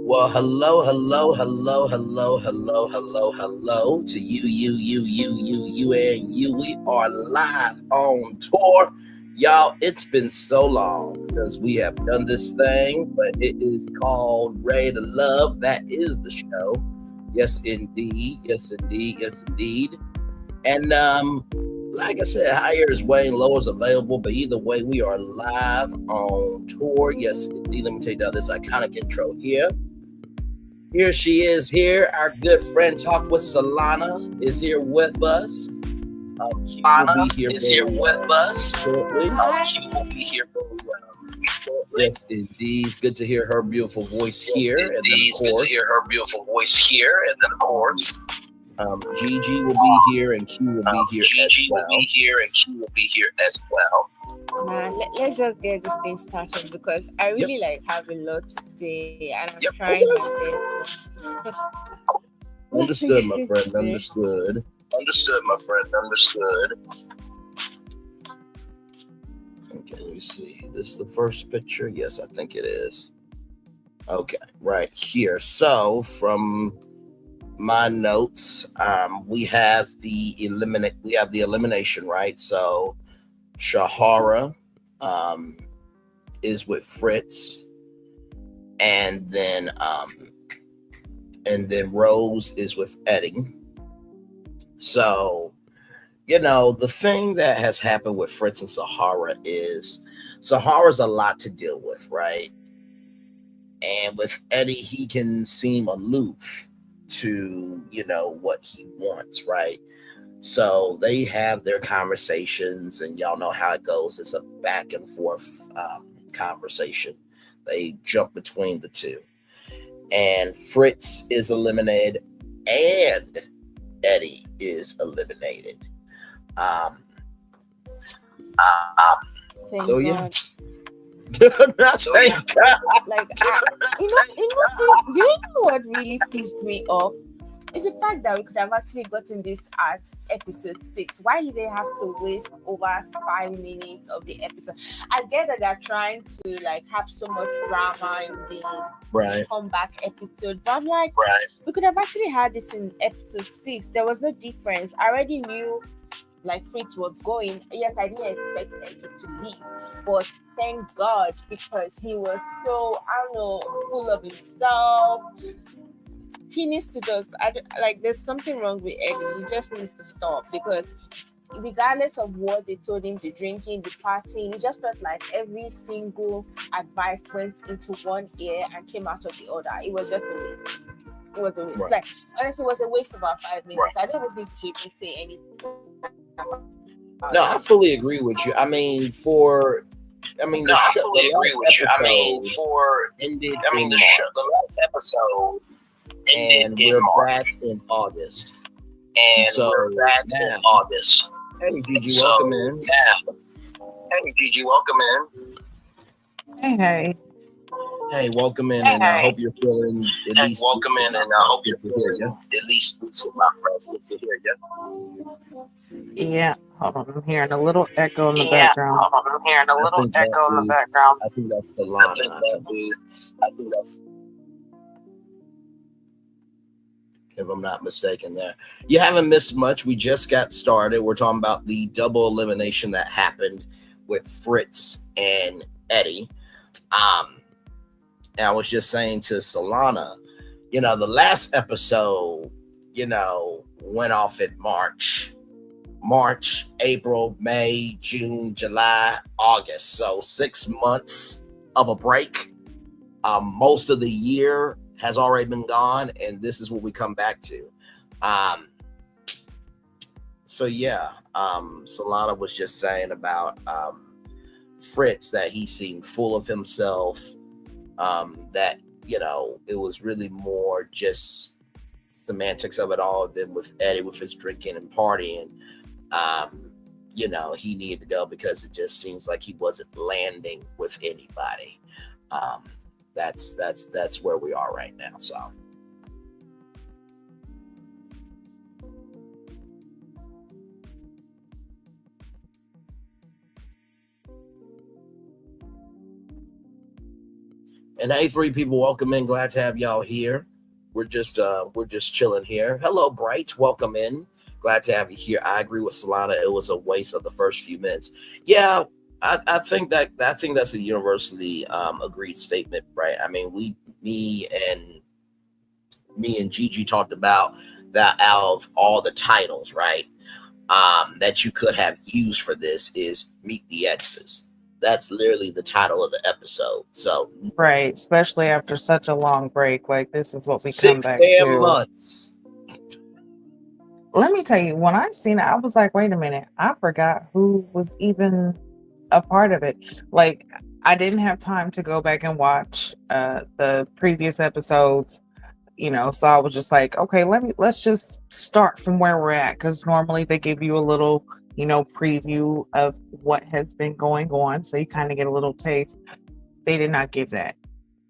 Well, hello to you, and you. We are live on tour. Y'all, it's been so long since we have done this thing, but it is called Ray to Love. That is the show. Yes, indeed. Yes, indeed. Yes, indeed. And like I said, higher is Wayne, lower is available. But either way, we are live on tour. Yes, indeed. Let me take down this iconic intro here. Here she is here. Our good friend Talk with Solana is here with us. Q will be here shortly. Q will be here shortly. Yes, indeed. It's good to hear her beautiful voice Yes, here. indeed. And then, It's good to hear her beautiful voice here. And then, of course, Gigi will be here and Q will be here as Gigi well. will be here and Q will be here as well. Man, let's just get this thing started because I really have a lot to say and I'm trying my best. Understood, my friend. Understood. Understood, my friend. Understood. Okay, let me see. This is the first picture. Yes, I think it is. Okay, right here. So from my notes, we have the elimination, right? So Sahara is with Fritz, and then Rose is with Eddie. So, the thing that has happened with Fritz and Sahara's a lot to deal with, right? And with Eddie, he can seem aloof to, what he wants, right? So they have their conversations, and y'all know how it goes. It's a back and forth conversation. They jump between the two. And Fritz is eliminated, and Eddie is eliminated. Thank So, God. yeah. Like, do you know what really pissed me off? It's the fact that we could have actually gotten this at episode 6. Why did they have to waste over 5 minutes of the episode? I get that they're trying to have so much drama in the comeback episode, but I'm like, we could have actually had this in episode 6. There was no difference. I already knew Fritz was going. Yes, I didn't expect Eddie to leave, but thank God, because he was so, full of himself. He needs to there's something wrong with Eddie. He just needs to stop, because regardless of what they told him, the drinking, the partying, he just felt like every single advice went into one ear and came out of the other. It was just a waste. It was a waste. Right. Honestly, it was a waste of our 5 minutes. I don't think he can say anything. No, I fully agree with you. I mean, the last last episode and we're back in August. And so we're back in August. Hey, Gigi, welcome in. Hey. Hey, welcome in, and I hope you're feeling at least. Welcome in, and I hope you're feeling at least my friends. Good to hear you. Yeah, hold on. I'm hearing a little echo in the background. I think that's Solana. I think that's. If I'm not mistaken there. You haven't missed much. We just got started. We're talking about the double elimination that happened with Fritz and Eddie. And I was just saying to Solana, the last episode, went off in March, April, May, June, July, August. So 6 months of a break. Most of the year has already been gone, and this is what we come back to. Solana was just saying about Fritz, that he seemed full of himself, that it was really more just semantics of it all than with Eddie with his drinking and partying. He needed to go because it just seems like he wasn't landing with anybody. That's where we are right now. So And hey, three people, welcome in. Glad to have y'all here. We're just chilling here. Hello, Bright. Welcome in. Glad to have you here. I agree with Solana. It was a waste of the first few minutes. Yeah, I think that's a universally agreed statement, right? I mean, me and Gigi talked about that out of all the titles, right? That you could have used for this is Meet the Exes. That's literally the title of the episode. So Right, especially after such a long break. Like, this is what we come six back damn to. months. Let me tell you, when I seen it, I was like, wait a minute, I forgot who was even a part of it. Like, I didn't have time to go back and watch the previous episodes, so I was just like, okay, let's just start from where we're at, because normally they give you a little, preview of what has been going on, so you kind of get a little taste. They did not give that.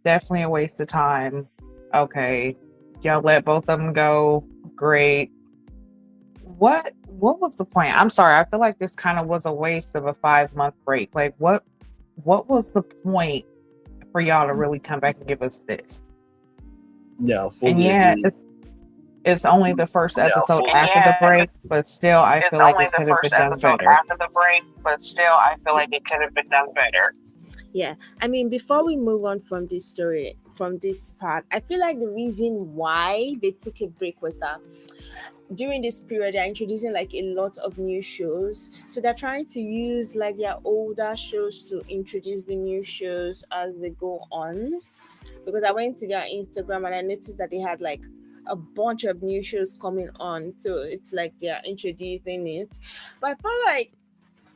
Definitely a waste of time. Okay, y'all let both of them go. Great. What was the point? I'm sorry. I feel like this kind of was a waste of a 5-month break. Like, what was the point for y'all to really come back and give us this? No, And fully yeah, agree. it's only the first episode after the break, but still, I feel like it could have been done better. After the break, but still, I feel like it could have been done better. Yeah, I mean, before we move on from this story, from this part, I feel like the reason why they took a break was that during this period they're introducing like a lot of new shows, so they're trying to use like their older shows to introduce the new shows as they go on. Because I went to their Instagram and I noticed that they had like a bunch of new shows coming on, so it's like they're introducing it. But I felt like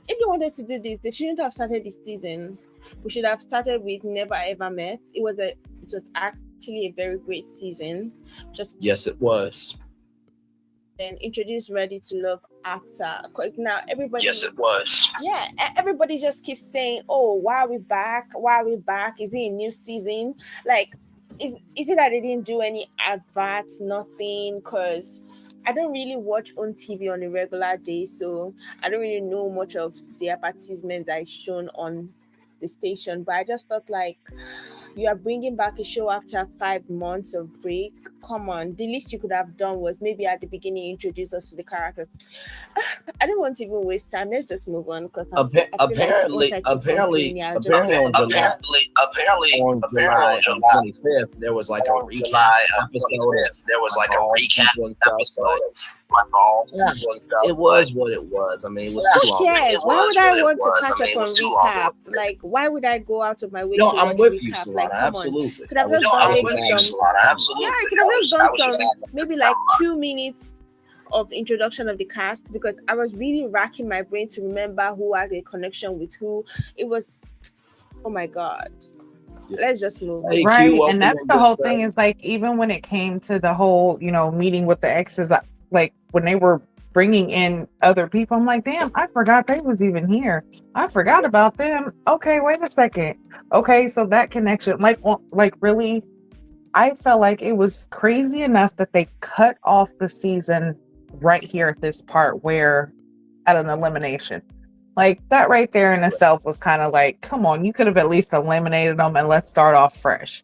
if they wanted to do this, they shouldn't have started this season. We should have started with Never Ever Met. It was actually a very great season. Just Yes, it was. then introduce Ready to Love after. 'Cause now everybody, Yes, it was. yeah, everybody just keeps saying, "Oh, why are we back? Why are we back? Is it a new season?" Like, is it that they didn't do any adverts, nothing? Because I don't really watch on TV on a regular day, so I don't really know much of the advertisements that is shown on the station. But I just felt like you are bringing back a show after 5 months of break. Come on, the least you could have done was maybe at the beginning introduce us to the characters. I don't want to even waste time. Let's just move on because I feel like once I keep complaining, I'll just Apparently on July July 25th, there was like a recap episode. there was like a all recap people and stuff, episode but of like all yeah, people and stuff. it was what it was. I mean, it was too who long. cares? It Why was would I what it want to was. catch I mean, up it on was too long. recap? Like, why would I go out of my way No, to I'm watch with you, recap? Solana. Like, come on. Absolutely. Could have just I done was maybe just some. asking. Absolutely. Yeah, I could have just I done was just some, asking. maybe like 2 minutes of introduction of the cast, because I was really racking my brain to remember who had a connection with who. It was, oh my god. Yeah. Let's just move. Hey, Q, Right, welcome and that's in, the good whole sir. thing. Is like, even when it came to the whole, meeting with the exes, like when they were bringing in other people, I'm like, damn, I forgot they was even here. I forgot about them. Okay, wait a second. Okay, so that connection, like really, I felt like it was crazy enough that they cut off the season right here at this part where at an elimination. Like, that right there in itself was kind of like, come on, you could have at least eliminated them and let's start off fresh.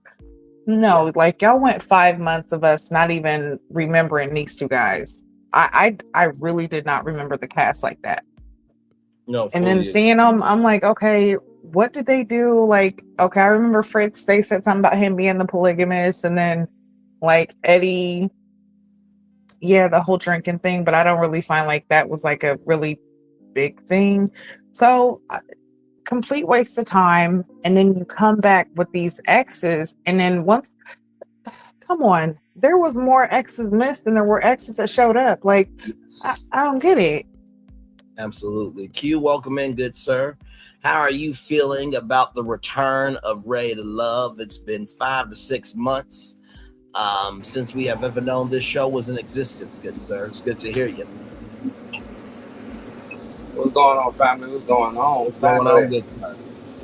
No, like, y'all went 5 months of us not even remembering these two guys. I really did not remember the cast like that. No, And then fully. seeing them, I'm like, okay, what did they do? Like, okay, I remember Fritz, they said something about him being the polygamist, and then like Eddie, yeah, the whole drinking thing, but I don't really find like that was like a really big thing. So complete waste of time. And then you come back with these exes, and then once, come on, there was more exes missed than there were exes that showed up. Like, I don't get it. Absolutely. Q, welcome in, good sir. How are you feeling about the return of Ready to Love? It's been 5 to 6 months since we have ever known this show was in existence, good sir. It's good to hear you. What's going on, family? What's going on? What's going on, good sir?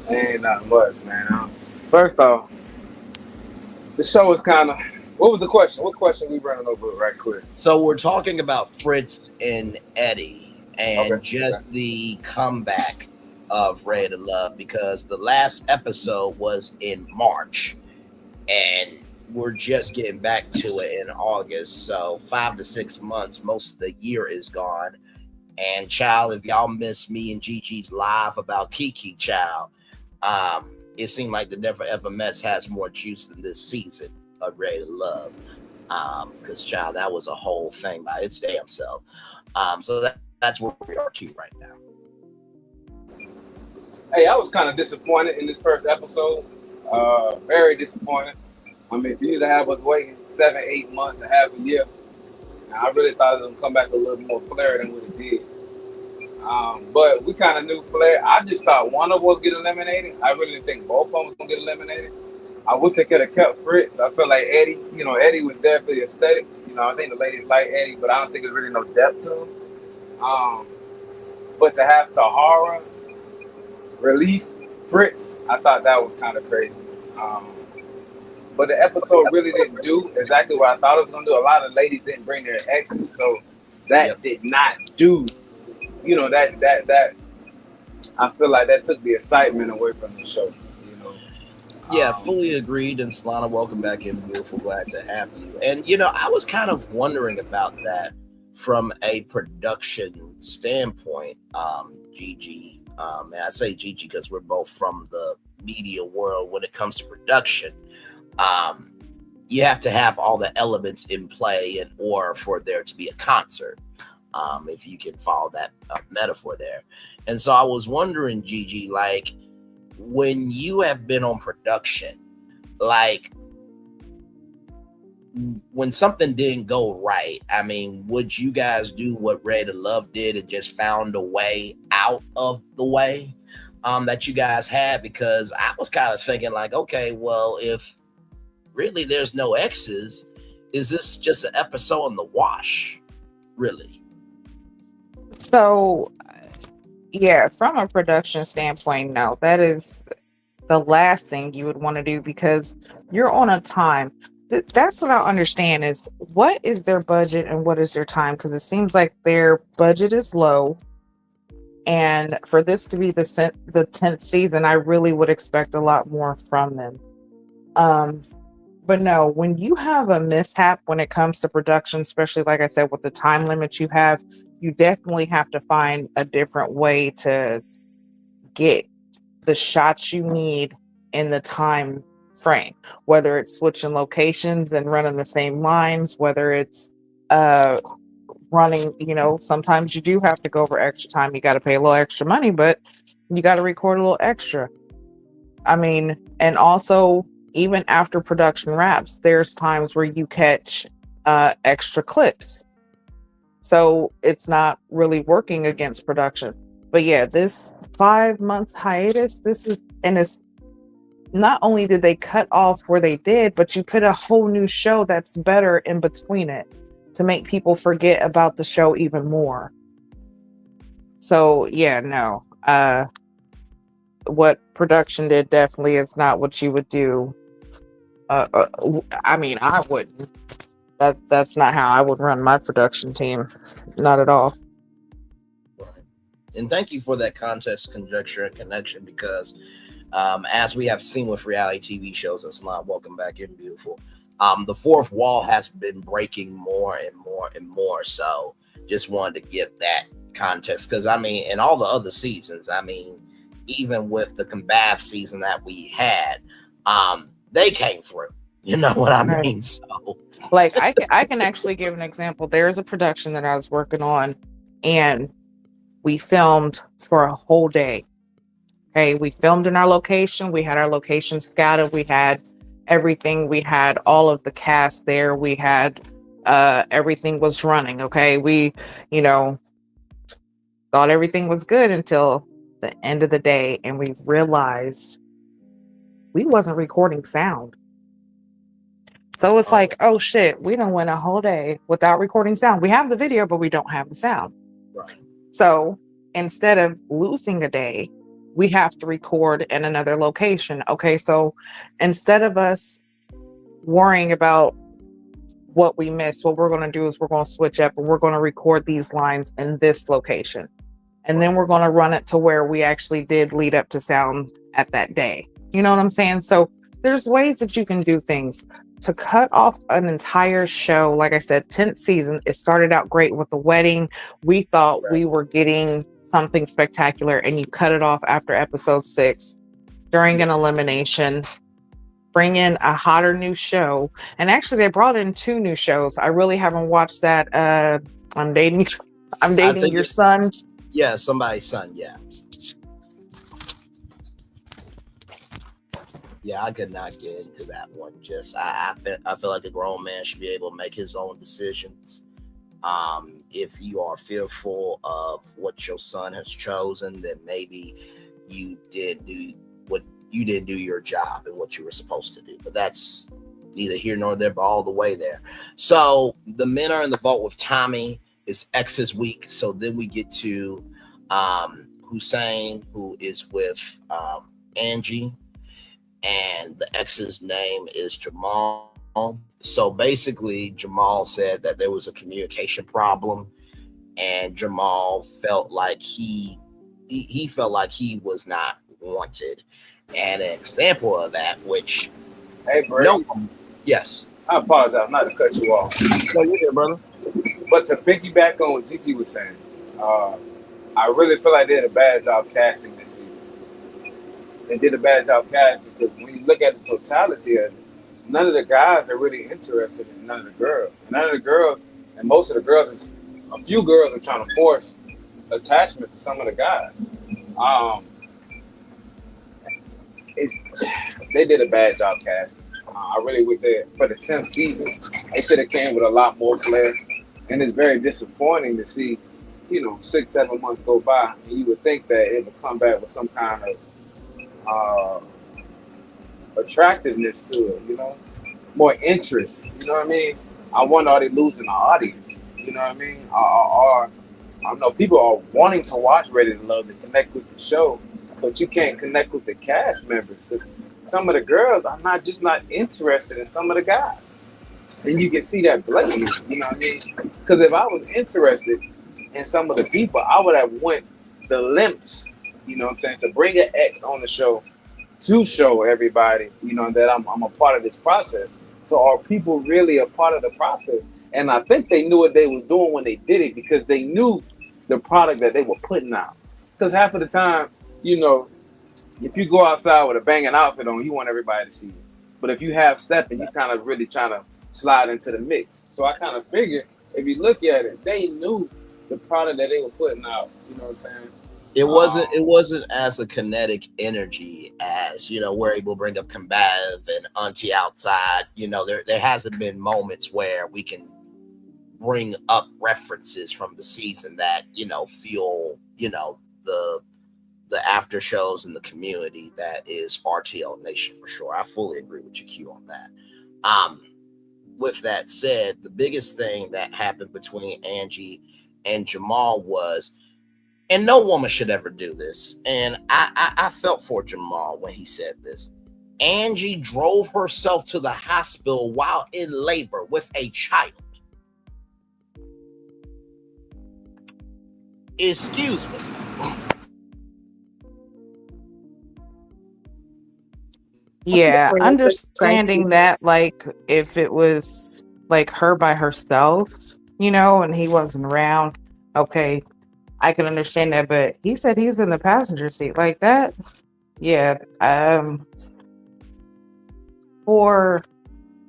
Ain't nothing much, man. First off, the show is kind of. What was the question? What question we running over right quick? So we're talking about Fritz and Eddie and Okay, just the comeback of Ready to Love, because the last episode was in March and we're just getting back to it in August. So 5 to 6 months, most of the year is gone. And child, if y'all miss me and Gigi's live about Kiki, child, it seemed like the Never Ever Mets has more juice than this season of Ready to Love. Because child, that was a whole thing by its damn self. So that's where we are too right now. Hey, I was kind of disappointed in this first episode. Very disappointed. I mean, if you need to have us waiting 7, 8 months, and half a year, I really thought it would come back a little more Flair than what it did. But we kind of knew Flair. I just thought one of us would get eliminated. I really didn't think both of them was going to get eliminated. I wish they could have kept Fritz. I feel like Eddie, Eddie was definitely aesthetics. I think the ladies like Eddie, but I don't think there's really no depth to him. But to have Sahara release Fritz, I thought that was kind of crazy. But the episode really didn't do exactly what I thought it was going to do. A lot of ladies didn't bring their exes, so that did not do, that I feel like that took the excitement away from the show. Yeah, fully agreed. And Solana, welcome back in. Beautiful, glad to have you. And I was kind of wondering about that from a production standpoint, Gigi. And I say Gigi because we're both from the media world. When it comes to production, you have to have all the elements in play in order for there to be a concert. If you can follow that metaphor there. And so I was wondering, Gigi, like, when you have been on production, like when something didn't go right, I mean, would you guys do what Ready to Love did and just found a way out of the way that you guys had? Because I was kind of thinking like, okay, well, if really there's no exes, is this just an episode in the wash, really? So, yeah, from a production standpoint, no, that is the last thing you would want to do because you're on a time. That's what I understand is what is their budget and what is their time? Because it seems like their budget is low. And for this to be the 10th season, I really would expect a lot more from them. But no, when you have a mishap when it comes to production, especially like I said, with the time limits you have, you definitely have to find a different way to get the shots you need in the time frame, whether it's switching locations and running the same lines, whether it's running, sometimes you do have to go over extra time. You got to pay a little extra money, but you got to record a little extra. I mean, and also even after production wraps, there's times where you catch extra clips. So it's not really working against production. But yeah, this 5 month hiatus, it's not only did they cut off where they did, but you put a whole new show that's better in between it to make people forget about the show even more. So yeah, no. What production did definitely is not what you would do. I mean, I wouldn't. That's not how I would run my production team. Not at all. Right. And thank you for that context, conjecture, and connection, because as we have seen with reality TV shows, it's not welcome back in beautiful. The fourth wall has been breaking more and more and more. So just wanted to get that context. Because I mean, in all the other seasons, I mean, even with the Combav season that we had, they came through. You know what I mean? Right. So, like, I can actually give an example. There's a production that I was working on, and we filmed for a whole day. Okay, we filmed in our location. We had our location scouted. We had everything. We had all of the cast there. We had everything was running. Okay, we, thought everything was good until the end of the day, and we realized we wasn't recording sound. So it's like, oh shit, we done went a whole day without recording sound. We have the video, but we don't have the sound. Right. So instead of losing a day, we have to record in another location. Okay, so instead of us worrying about what we missed, what we're going to do is we're going to switch up and we're going to record these lines in this location. And then we're going to run it to where we actually did lead up to sound at that day. You know what I'm saying? So There's ways that you can do things to cut off an entire show. Like I said, 10th season, it started out great with the wedding. We thought Right. we were getting something spectacular, and you cut it off after episode 6 during an elimination. Bring in a hotter new show. And actually, they brought in 2 new shows. I really haven't watched that. I'm dating I'm I dating think your son. yeah, somebody's son. Yeah, yeah. I could not get into that one. Just I feel like a grown man should be able to make his own decisions. If you are fearful of what your son has chosen, then maybe you didn't do your job and what you were supposed to do. But that's neither here nor there, but all the way there. So the men are in the vault with Tommy. It's X's week. So then we get to Hussein, who is with Angie, and the ex's name is Jamal. So basically, Jamal said that there was a communication problem, and Jamal felt like he felt like he was not wanted. And an example of that, which Hey, Bray, no, yes, I apologize not to cut you off, no, you here, brother. but to piggyback on what Gigi was saying, I really feel like they did a bad job casting this season. They did a bad job casting because when you look at the totality of it, none of the guys are really interested in none of the girls. None of the girls, and most of the girls, a few girls are trying to force attachment to some of the guys. It's, they did a bad job casting. I really wish that for the 10th season, they should have came with a lot more flair. And it's very disappointing to see, 6, 7 months go by, and you would think that it would come back with some kind of attractiveness to it, more interest. You know what I mean? I wonder, are they losing the audience? You know what I mean? I know people are wanting to watch Ready to Love to connect with the show, but you can't connect with the cast members because some of the girls are not interested in some of the guys. And you can see that blatantly, you know what I mean? Because if I was interested in some of the people, I would have went the lengths, you know what I'm saying, to bring an ex on the show to show everybody, that I'm a part of this process. So are people really a part of the process? And I think they knew what they was doing when they did it because they knew the product that they were putting out. Because half of the time, if you go outside with a banging outfit on, you want everybody to see you. But if you have stepping, you kind of really trying to slide into the mix. So I kind of figured if you look at it, they knew the product that they were putting out. You know what I'm saying? It wasn't as a kinetic energy as we're able to bring up combative and auntie outside. There hasn't been moments where we can bring up references from the season that feel the after shows in the community that is RTL Nation for sure. I fully agree with you, Q, on that. With that said, the biggest thing that happened between Angie and Jamal was, and no woman should ever do this, and I felt for Jamal when he said this. Angie drove herself to the hospital while in labor with a child. Excuse me. Yeah, understanding that, like, if it was like her by herself, and he wasn't around, okay, I can understand that. But he said he's in the passenger seat like that. Yeah. For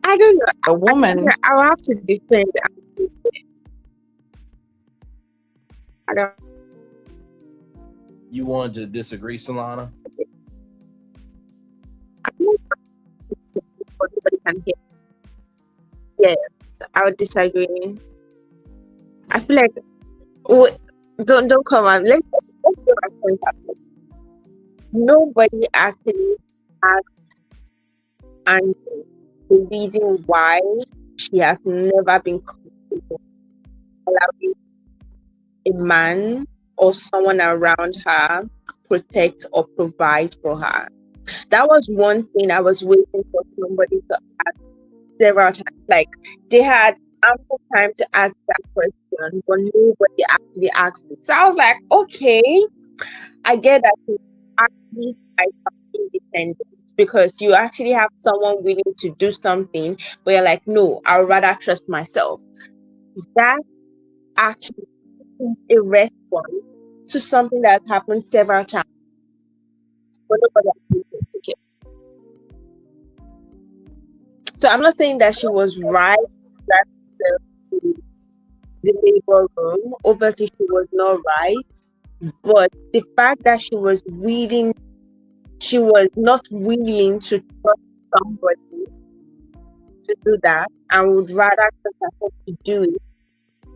I don't know. a woman, I'll have to defend. I don't. You wanted to disagree, Solana? I don't know if everybody can hear. Yes, I would disagree. I feel like don't come on. Let's get my point out. Nobody actually asked and the reason why she has never been comfortable allowing a man or someone around her protect or provide for her. That was one thing I was waiting for somebody to ask several times. Like, they had ample time to ask that question, but nobody actually asked it. So I was like, okay, I get that she actually fight for independence. because you actually have someone willing to do something, but you're like, no, I'd rather trust myself. That actually is a response to something that's happened several times, but nobody actually takes it. So I'm not saying that she was right that the labor room. Obviously, she was not right, but the fact that she was not willing to trust somebody to do that and would rather trust herself to do it.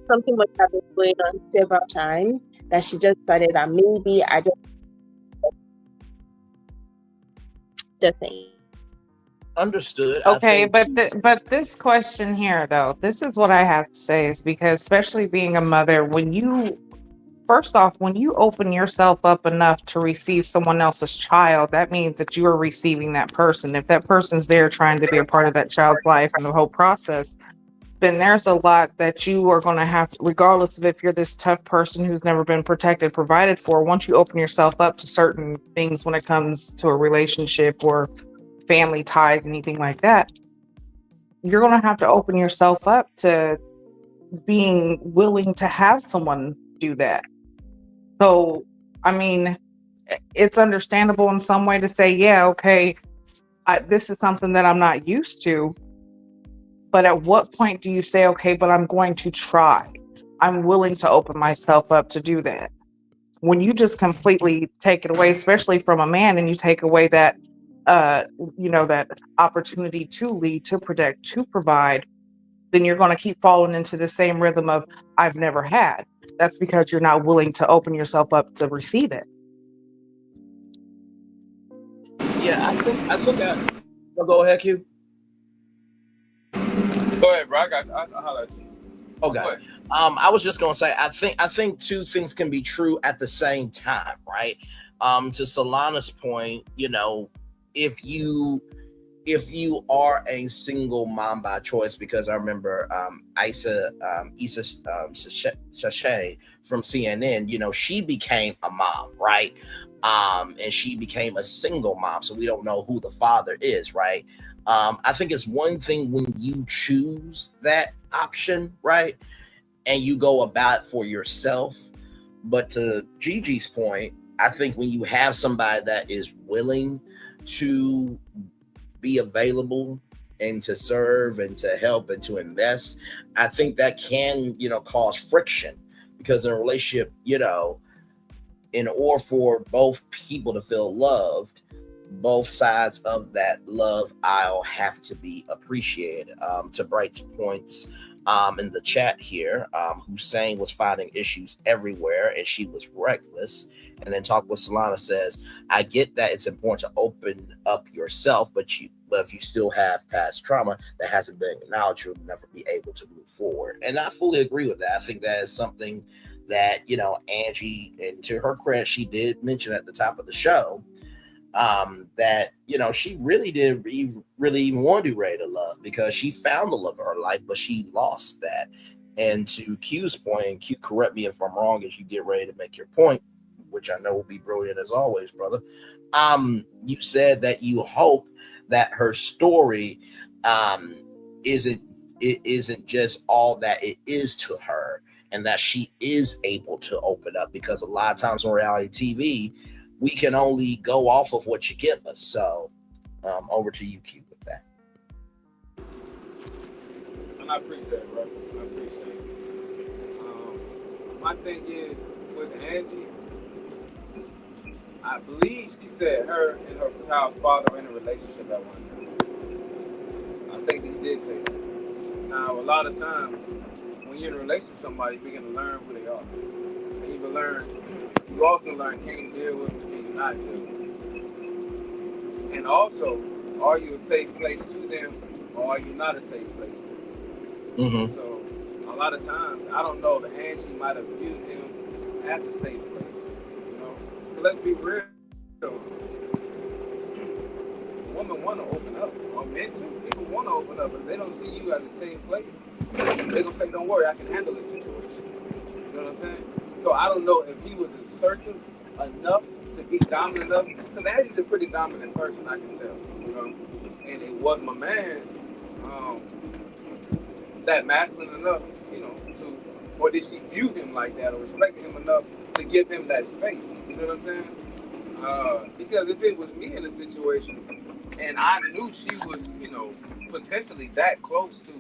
Something must have been going on several times that she just decided that maybe I just saying. Understood. I Okay, think but this question here though, this is what I have to say is because especially being a mother, when you first off, when you open yourself up enough to receive someone else's child, that means that you are receiving that person. If that person's there trying to be a part of that child's life and the whole process, then there's a lot that you are going to have, regardless of if you're this tough person who's never been protected, provided for. Once you open yourself up to certain things when it comes to a relationship or family ties, anything like that, you're going to have to open yourself up to being willing to have someone do that. So, I mean, it's understandable in some way to say, yeah, okay, this is something that I'm not used to. But at what point do you say, okay, but I'm going to try? I'm willing to open myself up to do that. When you just completely take it away, especially from a man, and you take away that, uh, that opportunity to lead, to protect, to provide, then you're going to keep falling into the same rhythm of I've never had. That's because you're not willing to open yourself up to receive it. yeah, I no, go ahead, Q. Go ahead, bro. I got you. I'll holler at you. Okay. Go ahead. I was just gonna say I think two things can be true at the same time, right? To Solana's point, if you are a single mom by choice, because I remember Issa Sachet from CNN, she became a mom, right? And she became a single mom, so we don't know who the father is, right? I think it's one thing when you choose that option, right? And you go about it for yourself. But to Gigi's point, I think when you have somebody that is willing to be available and to serve and to help and to invest, I think that can, cause friction, because in a relationship, in order for both people to feel loved, both sides of that love aisle have to be appreciated. To Bright's points in the chat here, Hussein was finding issues everywhere and she was reckless. And then Talk with Solana says, I get that it's important to open up yourself, but if you still have past trauma that hasn't been acknowledged, you'll never be able to move forward. And I fully agree with that. I think that is something that, Angie, and to her credit, she did mention at the top of the show, that she really did really even want to do Ready to Love, because she found the love of her life, but she lost that. And to Q's point, and Q, correct me if I'm wrong as you get ready to make your point, which I know will be brilliant as always, brother. You said that you hope that her story isn't just all that it is to her, and that she is able to open up, because a lot of times on reality TV, we can only go off of what you give us. So over to you, Q, with that. And I appreciate it, bro. I appreciate it. My thing is, with Angie, I believe she said her and her child's father were in a relationship at one time. I think he did say that. Now, a lot of times, when you're in a relationship with somebody, you're going to learn who they are. And you also learn, can you deal with them, can you not deal with them? And also, are you a safe place to them, or are you not a safe place to them? Mm-hmm. So, a lot of times, I don't know if Angie might have viewed him as a safe place. But let's be real. Women want to open up, or men too. People want to open up, but if they don't see you as a safe place, they're going to say, don't worry, I can handle this situation. You know what I'm saying? So I don't know if he was assertive enough to be dominant enough, because Angie's a pretty dominant person, I can tell, you know. And it was my man um, that masculine enough, you know, to, or did she view him like that or respect him enough to give him that space? You know what I'm saying? Because if it was me in a situation and I knew she was, you know, potentially that close to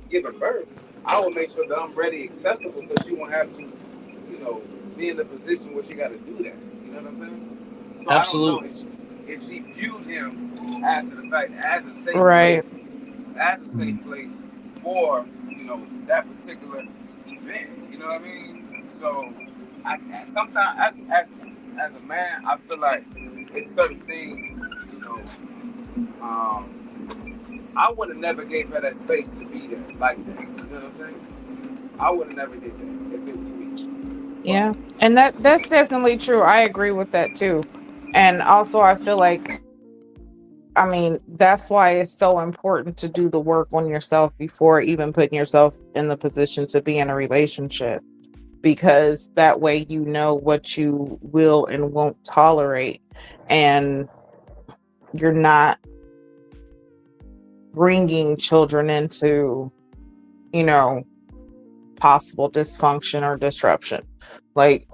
giving birth, I would make sure that I'm ready, accessible, so she won't have to, you know, be in the position where she got to do that. You know what I'm saying? So I don't know Absolutely. if she viewed him as in fact Right. as a safe place for, you know, that particular event. You know what I mean? So sometimes as a man, I feel like it's certain things, you know, I would have never gave her that space to be there like that. You know what I'm saying? I would have never did that if it was me. Yeah. And that's definitely true. I agree with that too. And also I feel like, I mean, that's why it's so important to do the work on yourself before even putting yourself in the position to be in a relationship, because that way you know what you will and won't tolerate, and you're not bringing children into, you know, possible dysfunction or disruption. Like,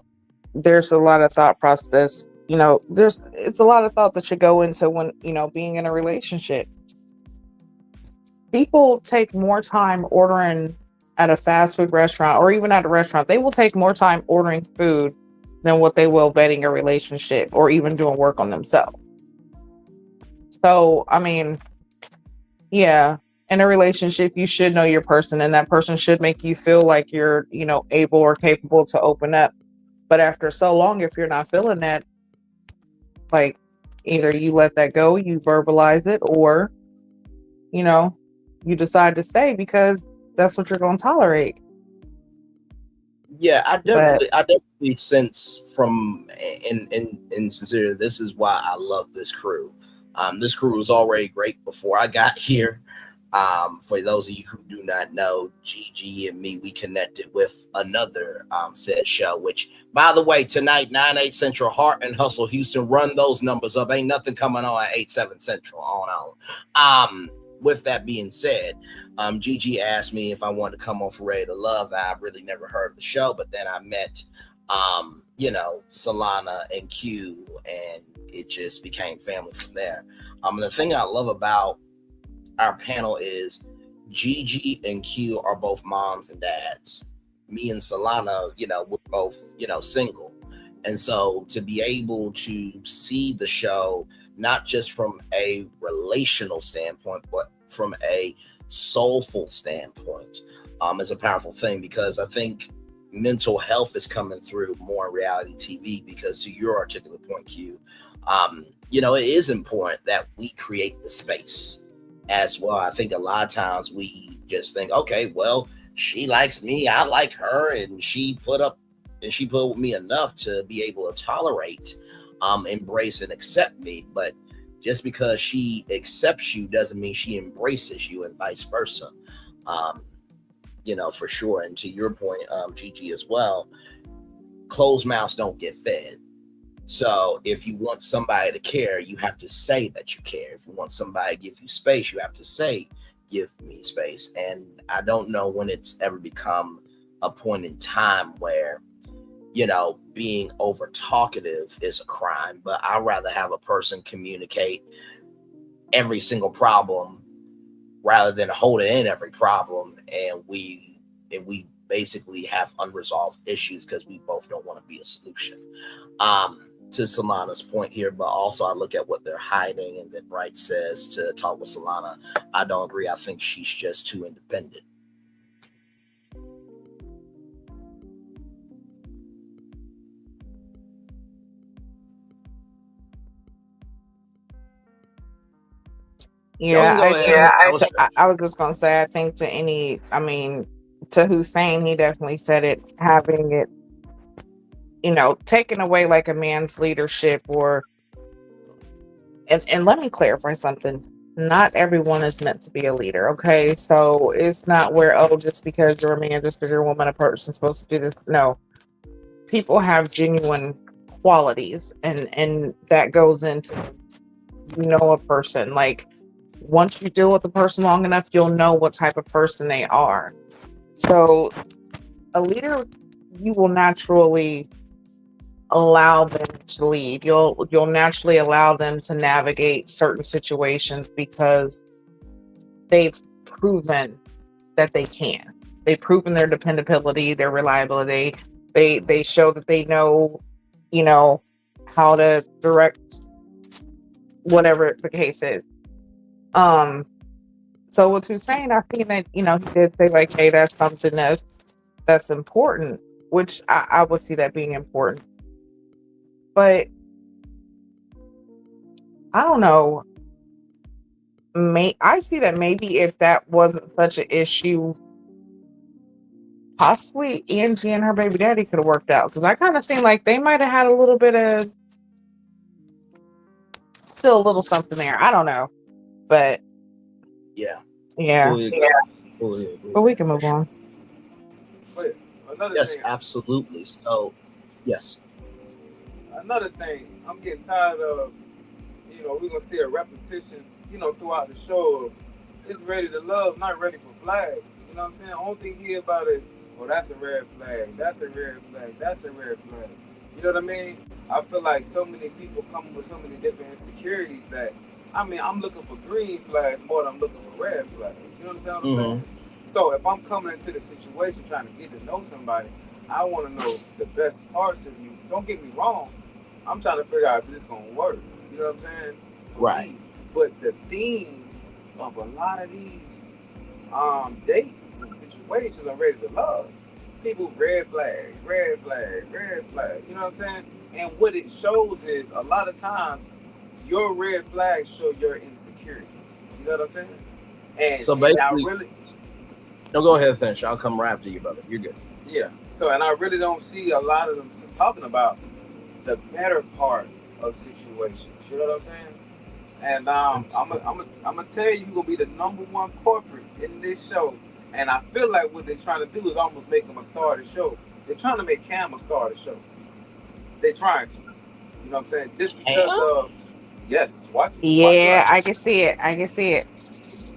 there's a lot of thought process, you know, it's a lot of thought that should go into when, you know, being in a relationship. People take more time ordering at a fast food restaurant or even at a restaurant. They will take more time ordering food than what they will vetting a relationship or even doing work on themselves. So, I mean, yeah, in a relationship, you should know your person, and that person should make you feel like you're, you know, able or capable to open up. But after so long, if you're not feeling that, like, either you let that go, you verbalize it, or, you know, you decide to stay because that's what you're going to tolerate. Yeah, But I definitely sense from in sincerity, this is why I love this crew. This crew was already great before I got here. For those of you who do not know, Gigi and me, we connected with another said show, which, by the way, tonight, 9-8 Central, Heart and Hustle Houston, run those numbers up. Ain't nothing coming on at 8-7 Central on. With that being said, Gigi asked me if I wanted to come on for Ready to Love. I really never heard of the show, but then I met, you know, Solana and Q, and it just became family from there. The thing I love about our panel is Gigi and Q are both moms and dads. Me and Solana, you know, we're both, you know, single. And so to be able to see the show, not just from a relational standpoint, but from a soulful standpoint, is a powerful thing, because I think mental health is coming through more in reality TV, because to your articulate point, Q, you know, it is important that we create the space as well. I think a lot of times we just think, okay, well, she likes me, I like her, and she put with me enough to be able to tolerate, embrace and accept me. But just because she accepts you doesn't mean she embraces you, and vice versa. Um, you know, for sure. And to your point, Gigi, as well, closed mouths don't get fed. So if you want somebody to care, you have to say that you care. If you want somebody to give you space, you have to say, give me space. And I don't know when it's ever become a point in time where, you know, being over talkative is a crime, but I'd rather have a person communicate every single problem rather than holding in every problem, and we basically have unresolved issues because we both don't want to be a solution. To Solana's point here, but also I look at what they're hiding, and then Bright says to talk with Solana. I don't agree. I think she's just too independent. yeah, I Yeah, think I was I was just gonna say, I think to any, I mean, to Hussein, he definitely said it, having it, you know, taken away like a man's leadership, or, and let me clarify something. Not everyone is meant to be a leader, okay? So it's not where, oh, just because you're a man, just because you're a woman, a person's supposed to do this. No. People have genuine qualities, and that goes into, you know, a person. Like, once you deal with a person long enough, you'll know what type of person they are. So a leader, you will naturally allow them to lead. You'll naturally allow them to navigate certain situations because they've proven that they can. They've proven their dependability, their reliability. They show that they know, you know, how to direct whatever the case is. Um, so with Hussein, I think that, you know, he did say like, hey, that's something that's important, which I would see that being important. But I don't know. I see that maybe if that wasn't such an issue, possibly Angie and her baby daddy could have worked out. Because I kind of seem like they might have had a little bit of, still a little something there. I don't know. But Yeah. yeah. But we can move on. But another Yes, thing, absolutely. So, yes. another thing, I'm getting tired of. You know, we're gonna see a repetition. You know, throughout the show, it's ready to love, not ready for flags. You know what I'm saying? Only thing here about it, oh, that's a red flag. That's a red flag. That's a red flag. You know what I mean? I feel like so many people come with so many different insecurities that, I mean, I'm looking for green flags more than I'm looking for red flags. You understand what I'm saying? So if I'm coming into the situation trying to get to know somebody, I want to know the best parts of you. Don't get me wrong. I'm trying to figure out if this is gonna work. You know what I'm saying? For Right. me. But the theme of a lot of these dates and situations are ready to love. People red flag, red flag, red flag. You know what I'm saying? And what it shows is a lot of times your red flags show your insecurities. You know what I'm saying? So And I basically, really, no, go ahead and finish. I'll come right after you, brother. You're good. yeah. So and I really don't see a lot of them talking about the better part of situations. You know what I'm saying? And I'm gonna tell you, you're gonna be the number one corporate in this show. And I feel like what they're trying to do is almost make him a star of the show. They're trying to make Cam a star of the show. They're trying to. You know what I'm saying? Just because of, yes, watch Yeah, what I can see it. I can see it.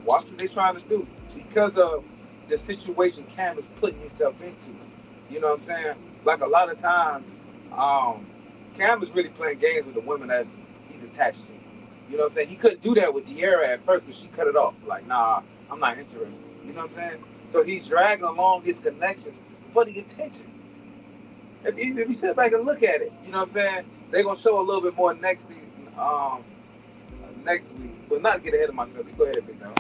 watch what they're trying to do. Because of the situation Cam is putting himself into. You know what I'm saying? Like a lot of times, um, Cam is really playing games with the women that he's attached to. You know what I'm saying? He couldn't do that with De'Ara at first, but she cut it off. Like, nah, I'm not interested. You know what I'm saying? So he's dragging along his connections for the attention. If you sit back and look at it, you know what I'm saying? They're gonna show a little bit more next season, next week. But not to get ahead of myself. You go ahead, big dog.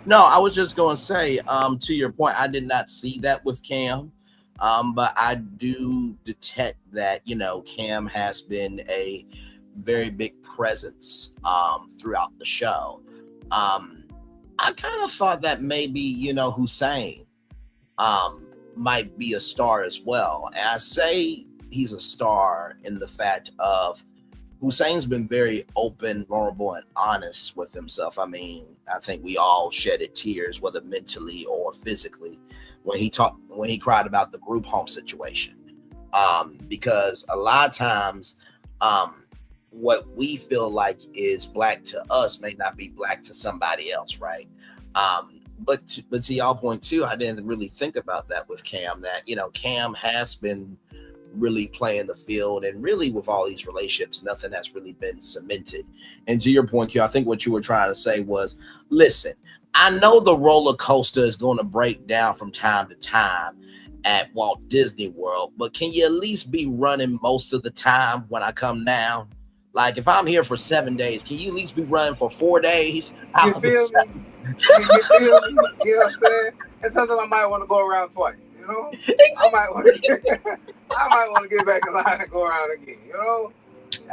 No, I was just going to say, to your point, I did not see that with Cam, but I do detect that, you know, Cam has been a very big presence throughout the show. I kind of thought that maybe, you know, Hussein might be a star as well. And I say he's a star in the fact of Hussein's been very open, vulnerable, and honest with himself. I mean, I think we all shedded tears, whether mentally or physically, when he cried about the group home situation. Because a lot of times, what we feel like is black to us may not be black to somebody else, right? But to y'all point too, I didn't really think about that with Cam. That, you know, Cam has been really playing the field, and really with all these relationships, nothing has really been cemented. And to your point, Q, I think what you were trying to say was, listen, I know the roller coaster is going to break down from time to time at Walt Disney World, but can you at least be running most of the time when I come down? Like, if I'm here for 7 days, can you at least be running for 4 days? You feel me? You feel me? You know what I'm saying? And sometimes I might want to go around twice. You know, I might want to get back in line and go around again. You know,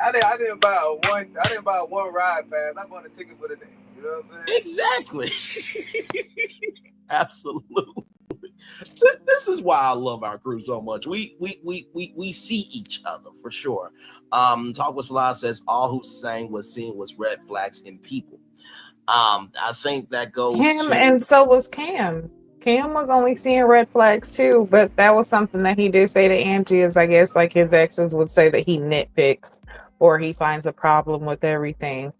I didn't buy a one ride pass. I bought a ticket for the day. You know what I'm saying? Exactly. Absolutely. This is why I love our crew so much. We see each other for sure. Talk with Salah says all Hussein was seeing was red flags in people. I think that goes Cam, to, and so was Cam. Cam was only seeing red flags too, but that was something that he did say to Angie is I guess like his exes would say that he nitpicks or he finds a problem with everything.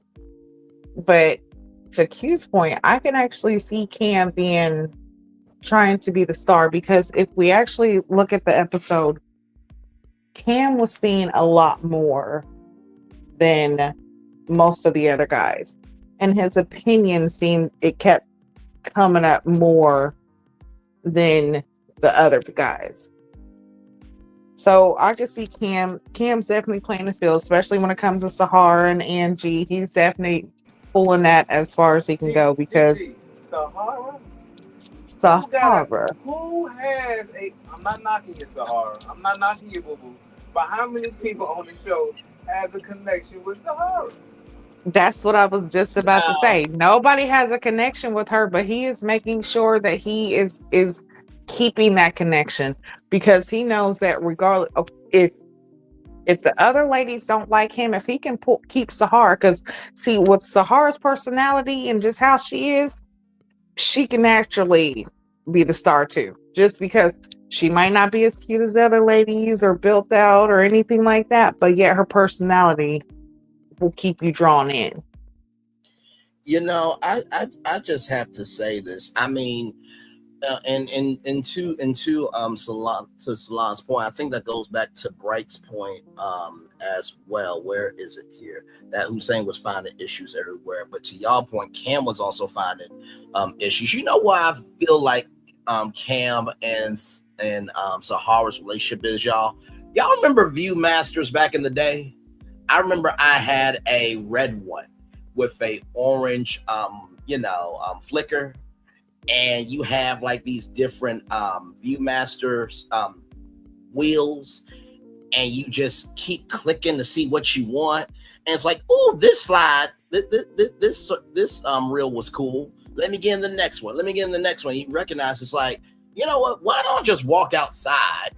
But to Q's point, I can actually see Cam being trying to be the star because if we actually look at the episode, Cam was seeing a lot more than most of the other guys. And his opinion seemed it kept coming up more than the other guys. So I can see Cam's definitely playing the field, especially when it comes to Sahara and Angie. He's definitely pulling that as far as he can go because Sahara? Sahara. Who has a? I'm not knocking you, Sahara. I'm not knocking you, boo boo. But how many people on the show has a connection with Sahara? That's what I was just about to say. Nobody has a connection with her, but he is making sure that he is keeping that connection because he knows that regardless of if the other ladies don't like him, if he can keep Sahara, because see with Sahara's personality and just how she is, she can actually be the star too. Just because she might not be as cute as the other ladies or built out or anything like that, but yet her personality will keep you drawn in. You know, I just have to say this. I mean, and to Salon's point, I think that goes back to Bright's point as well. Where is it here? That Hussein was finding issues everywhere, but to y'all point, Cam was also finding issues. You know why I feel like Cam and Sahara's relationship is, y'all? Y'all remember Viewmasters back in the day? I remember I had a red one with a orange flicker, and you have like these different Viewmasters wheels, and you just keep clicking to see what you want, and it's like, oh, this slide, this reel was cool. Let me get in the next one. You recognize it's like, you know what? Why don't I just walk outside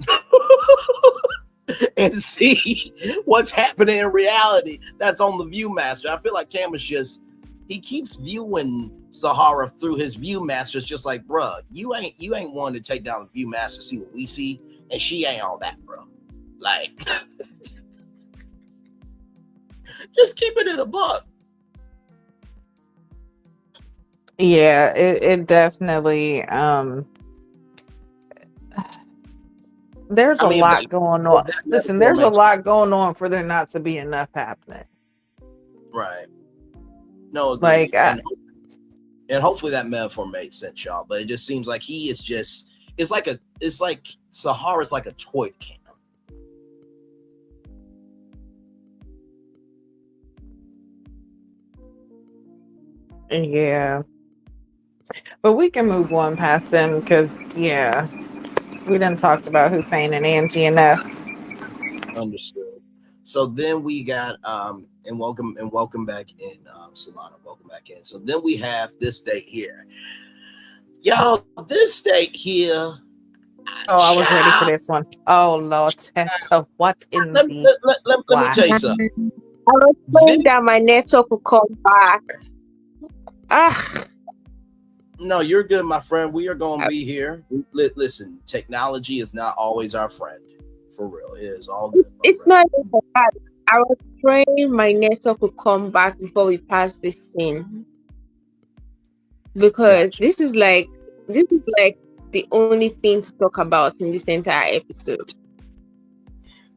and see what's happening in reality that's on the Viewmaster? I feel like Cam is just, he keeps viewing Sahara through his Viewmasters, just like, bruh, you ain't one to take down the Viewmaster, see what we see, and she ain't all that, bro. Like, just keep it in a buck. Yeah, it definitely there's a lot going on. Listen, there's a lot going on for there not to be enough happening. Right. No, like and hopefully that metaphor made sense, y'all. But it just seems like he is just, it's like Sahara's like a toy can. Yeah. But we can move on past them because we done talked about Hussein and Angie enough. Understood. So then we got and welcome back in, Solana. Welcome back in. So then we have this date here. Y'all, this date here. I was ready for this one. Oh Lord, Teta, what in let me tell you something. I was praying that my network will come back. No, you're good, my friend. We are going to be here. Listen, technology is not always our friend. For real. It is all good. It's not even bad. I was praying my network will come back before we pass this scene. Because this is like the only thing to talk about in this entire episode.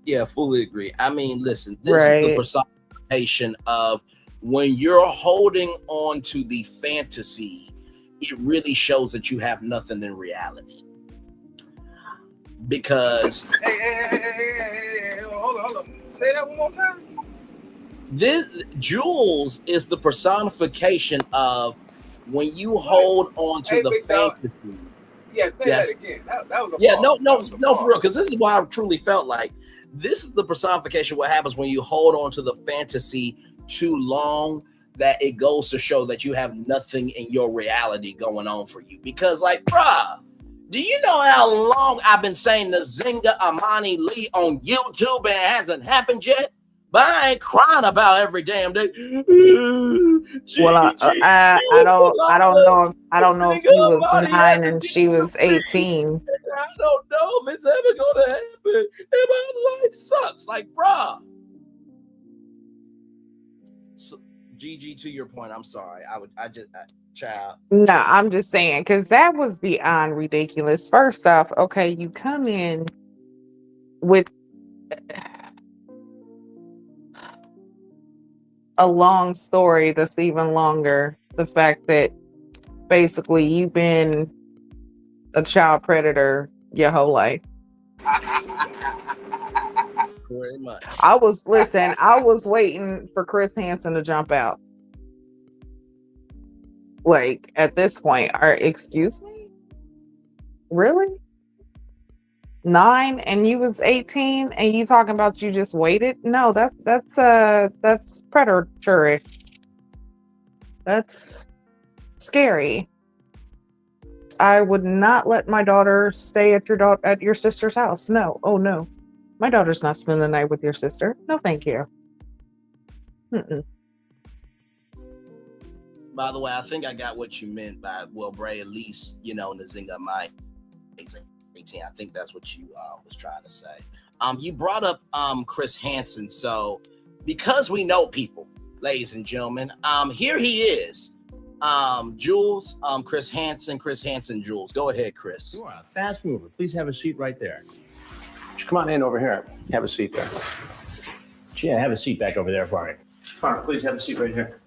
Yeah, fully agree. I mean, listen, this is the personification of when you're holding on to the fantasy, it really shows that you have nothing in reality. Because Hey, hold on. Say that one more time. This Jules is the personification of when you hold on to the fantasy. Yeah, say that again. That was a no, for real. Because this is why I truly felt like this is the personification of what happens when you hold on to the fantasy too long, that it goes to show that you have nothing in your reality going on for you. Because, like, bruh, do you know how long I've been saying the Zinga Amani Lee on YouTube and it hasn't happened yet? but I ain't crying about every damn day. Well, I don't know if he was 9 and she was 18. I don't know if it's ever gonna happen. And my life sucks. Like, bruh. So, GG, to your point, I'm sorry. Child. No, I'm just saying, because that was beyond ridiculous. First off, okay, you come in with a long story that's even longer. The fact that basically you've been a child predator your whole life. Very much. I was waiting for Chris Hansen to jump out. Like, at this point, excuse me? Really? 9 and you was 18 and you talking about you just waited? No, that's predatory. That's scary. I would not let my daughter stay at your sister's house. No. Oh no. My daughter's not spending the night with your sister. No, thank you. Mm-mm. By the way, I think I got what you meant by, well, Bray, at least, Nzinga might 18. I think that's what you was trying to say. You brought up Chris Hansen. So because we know people, ladies and gentlemen, here he is. Jules, Chris Hansen, Jules. Go ahead, Chris. You are a fast mover. Please have a seat right there. Come on in over here. Have a seat there. Yeah, have a seat back over there for me. Come on, please have a seat right here.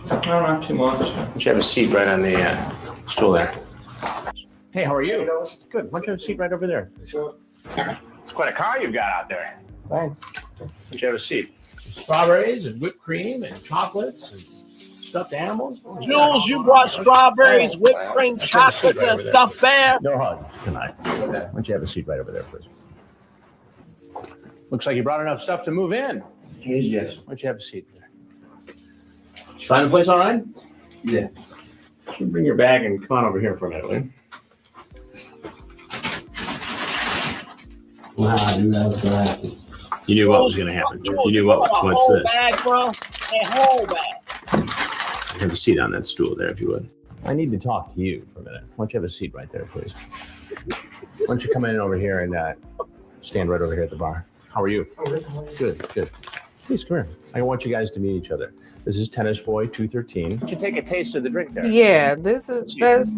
No, not too much. Why don't you have a seat right on the stool there? Hey, how are you? Good. Why don't you have a seat right over there? Sure. It's quite a car you've got out there. Thanks. Why don't you have a seat? Strawberries and whipped cream and chocolates and stuffed animals. Jules, you brought strawberries, whipped cream, chocolates, and stuffed bear. No hugs tonight. Okay. Why don't you have a seat right over there, please? Looks like you brought enough stuff to move in. Yes. Why don't you have a seat there? Did you find the place all right? Yeah. You bring your bag and come on over here for a minute, will you? Wow, I knew that was going to happen. You knew what was going to happen. You knew what's this. Bag, bro. A whole bag. Have a seat on that stool there, if you would. I need to talk to you for a minute. Why don't you have a seat right there, please? Why don't you come in over here and stand right over here at the bar? How are you? Good. Please come here. I want you guys to meet each other. This is Tennis Boy 213. Why don't you take a taste of the drink there? Yeah, that's Jules.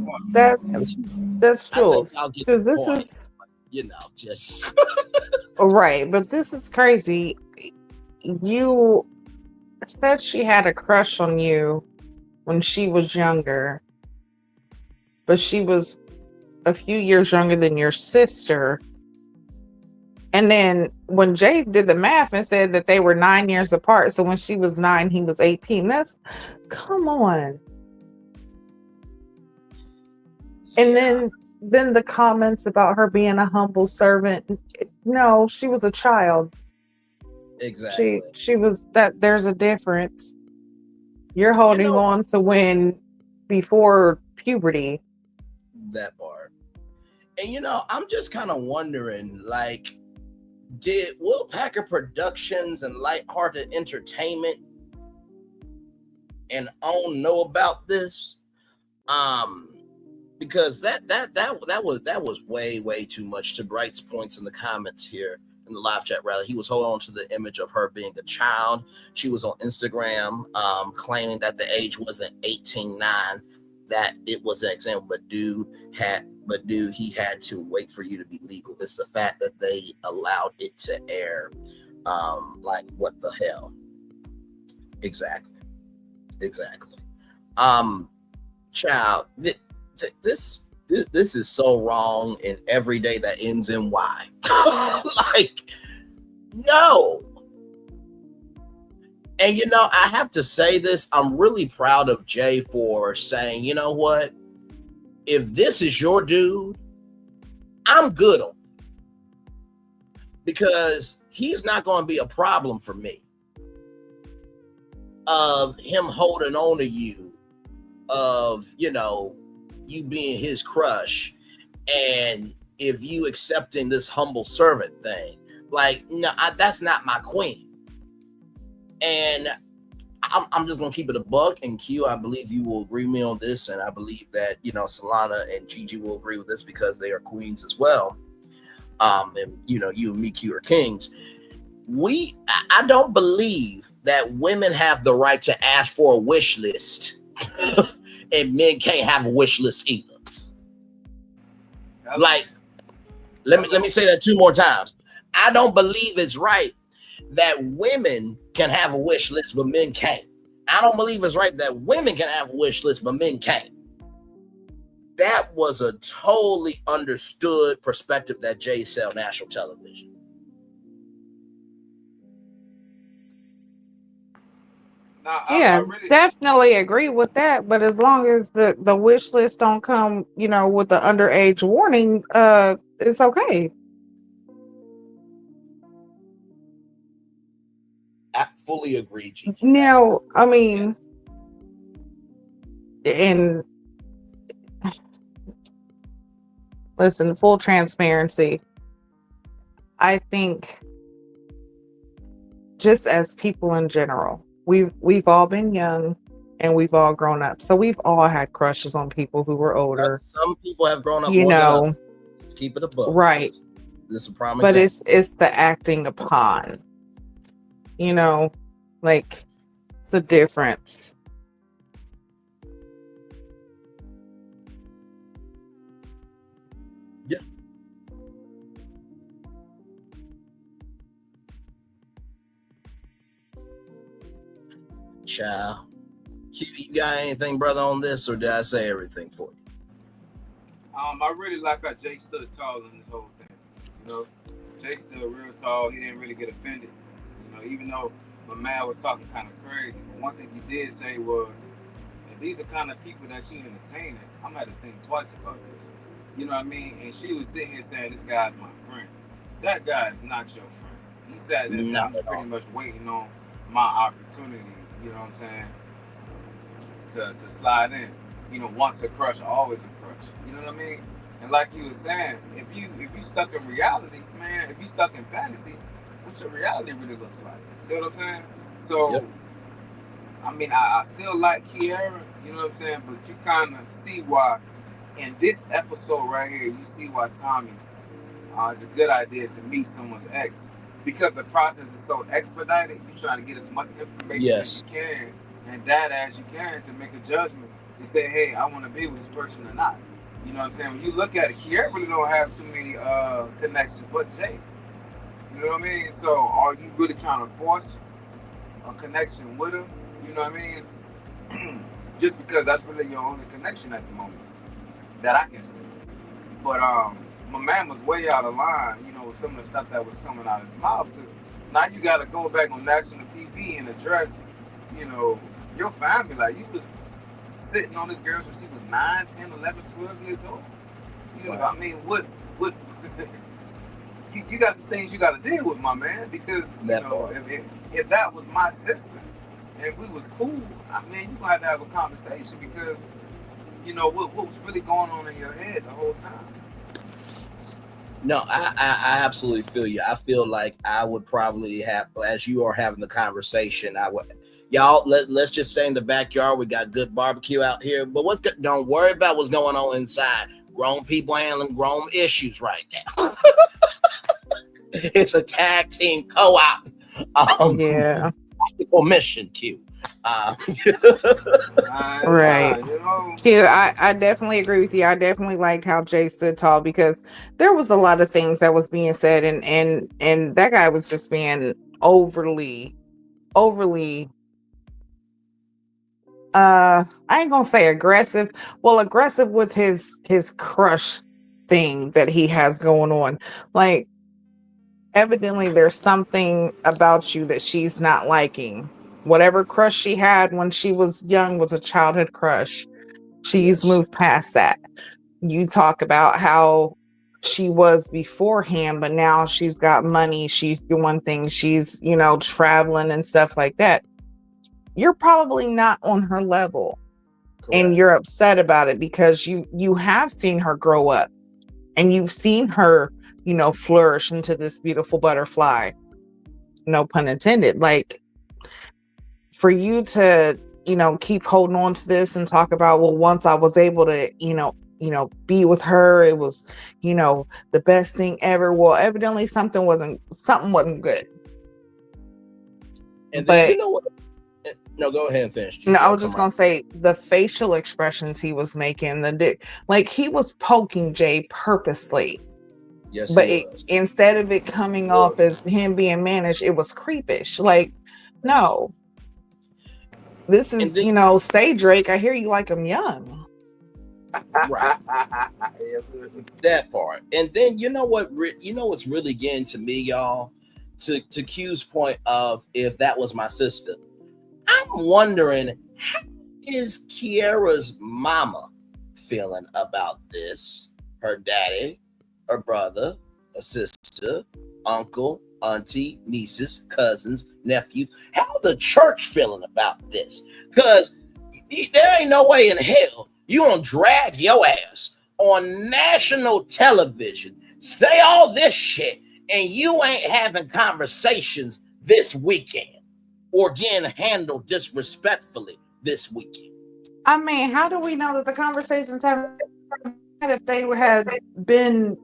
Because this is, just right, but this is crazy. You said she had a crush on you when she was younger, but she was a few years younger than your sister. And then when Jay did the math and said that they were 9 years apart, so when she was 9, he was 18. Come on. And then the comments about her being a humble servant. No, she was a child. exactly. She was that. There's a difference. You're holding on to when before puberty. That part. And I'm just kind of wondering, like, did Will Packer Productions and Lighthearted Entertainment and OWN know about this? Because that was way too much. To Bright's points in the comments here in the live chat, rather, he was holding on to the image of her being a child. She was on Instagram claiming that the age wasn't 18-9, that it was an example, but dude, he had to wait for you to be legal. It's the fact that they allowed it to air. Like, what the hell? Exactly. Child, this is so wrong in every day that ends in Y. Like, no. And I have to say this, I'm really proud of Jay for saying, you know what? If this is your dude, I'm good on it. Because he's not going to be a problem for me. Of him holding on to you, of, you being his crush, and if you accepting this humble servant thing. Like, no, that's not my queen. And I'm just gonna keep it a buck. And Q, I believe you will agree with me on this, and I believe that Solana and Gigi will agree with this because they are queens as well. And you and me, Q, are kings. I don't believe that women have the right to ask for a wish list, and men can't have a wish list either. Like, let me say that 2 more times. I don't believe it's right that women can have a wish list, but men can't. I don't believe it's right that women can have a wish list, but men can't. That was a totally understood perspective that Jay sell national television. I definitely agree with that. But as long as the wish list don't come, with the underage warning, it's okay. I fully agree, Gigi. Now, I mean, and listen, full transparency, I think just as people in general, we've all been young and we've all grown up. So we've all had crushes on people who were older. Some people have grown up more than others. Let's keep it above. Right. This is a prime but example. it's the acting upon. Like, it's the difference. Yeah. Child. You got anything, brother, on this, or did I say everything for you? I really like how Jay stood tall in this whole thing. Jay stood real tall. He didn't really get offended. Even though my man was talking kind of crazy. But one thing he did say was, if these are kind of people that you entertaining, I'm going to think twice about this. You know what I mean? And she was sitting here saying, this guy's my friend. That guy is not your friend. He sat there saying, I'm pretty much waiting on my opportunity, you know what I'm saying, to slide in. Once a crush, always a crush. You know what I mean? And like you were saying, if you stuck in reality, man, if you stuck in fantasy, what your reality really looks like. You know what I'm saying? So, yep. I mean, I still like Kiara, you know what I'm saying? But you kind of see why, in this episode right here, you see why Tommy it's a good idea to meet someone's ex. Because the process is so expedited, you're trying to get as much information as you can and data as you can to make a judgment and say, hey, I want to be with this person or not. You know what I'm saying? When you look at it, Kiara really don't have too many connections but Jay. You know what I mean? So are you really trying to force a connection with her? You know what I mean? Just because that's really your only connection at the moment that I can see. But my man was way out of line, with some of the stuff that was coming out of his mouth. Because now you got to go back on national TV and address, your family. Like, you was sitting on this girl when she was 9, 10, 11, 12 years old. I mean, what you got some things you got to deal with, my man, because if that was my sister and we was cool, I mean, you gonna have to have a conversation because what was really going on in your head the whole time. No, I absolutely feel you. I feel like I would probably have, as you are having the conversation, y'all let's just stay in the backyard. We got good barbecue out here, but don't worry about what's going on inside. Grown people handling grown issues right now. It's a tag team co-op. Yeah. Mission, Q. Right. Q, I definitely agree with you. I definitely liked how Jay stood tall because there was a lot of things that was being said and that guy was just being overly I ain't gonna say aggressive. Well, aggressive with his crush thing that he has going on. Like, evidently there's something about you that she's not liking. Whatever crush she had when she was young was a childhood crush. She's moved past that. You talk about how she was before him, but now she's got money, she's doing things, she's, traveling and stuff like that. You're probably not on her level. Correct. And you're upset about it because you have seen her grow up and you've seen her, flourish into this beautiful butterfly. No pun intended. Like, for you to, keep holding on to this and talk about, well, once I was able to, be with her, it was, the best thing ever. Well, evidently something wasn't good. And but then you know what? No, go ahead and finish. no, I was just gonna say the facial expressions he was making, like he was poking Jay purposely. Yes, But he was. instead of it coming off as him being managed, it was creepish. Like, no. This is, say Drake, I hear you like him young. Right. That part. And then you know what's really getting to me, y'all? To Q's point of if that was my sister. I'm wondering, how is Kiara's mama feeling about this? Her daddy, her brother, her sister, uncle, auntie, nieces, cousins, nephews. How the church feeling about this? Because there ain't no way in hell you gonna drag your ass on national television, say all this shit, and you ain't having conversations this weekend or getting handled disrespectfully this weekend. I mean, how do we know that the conversations have, if they had been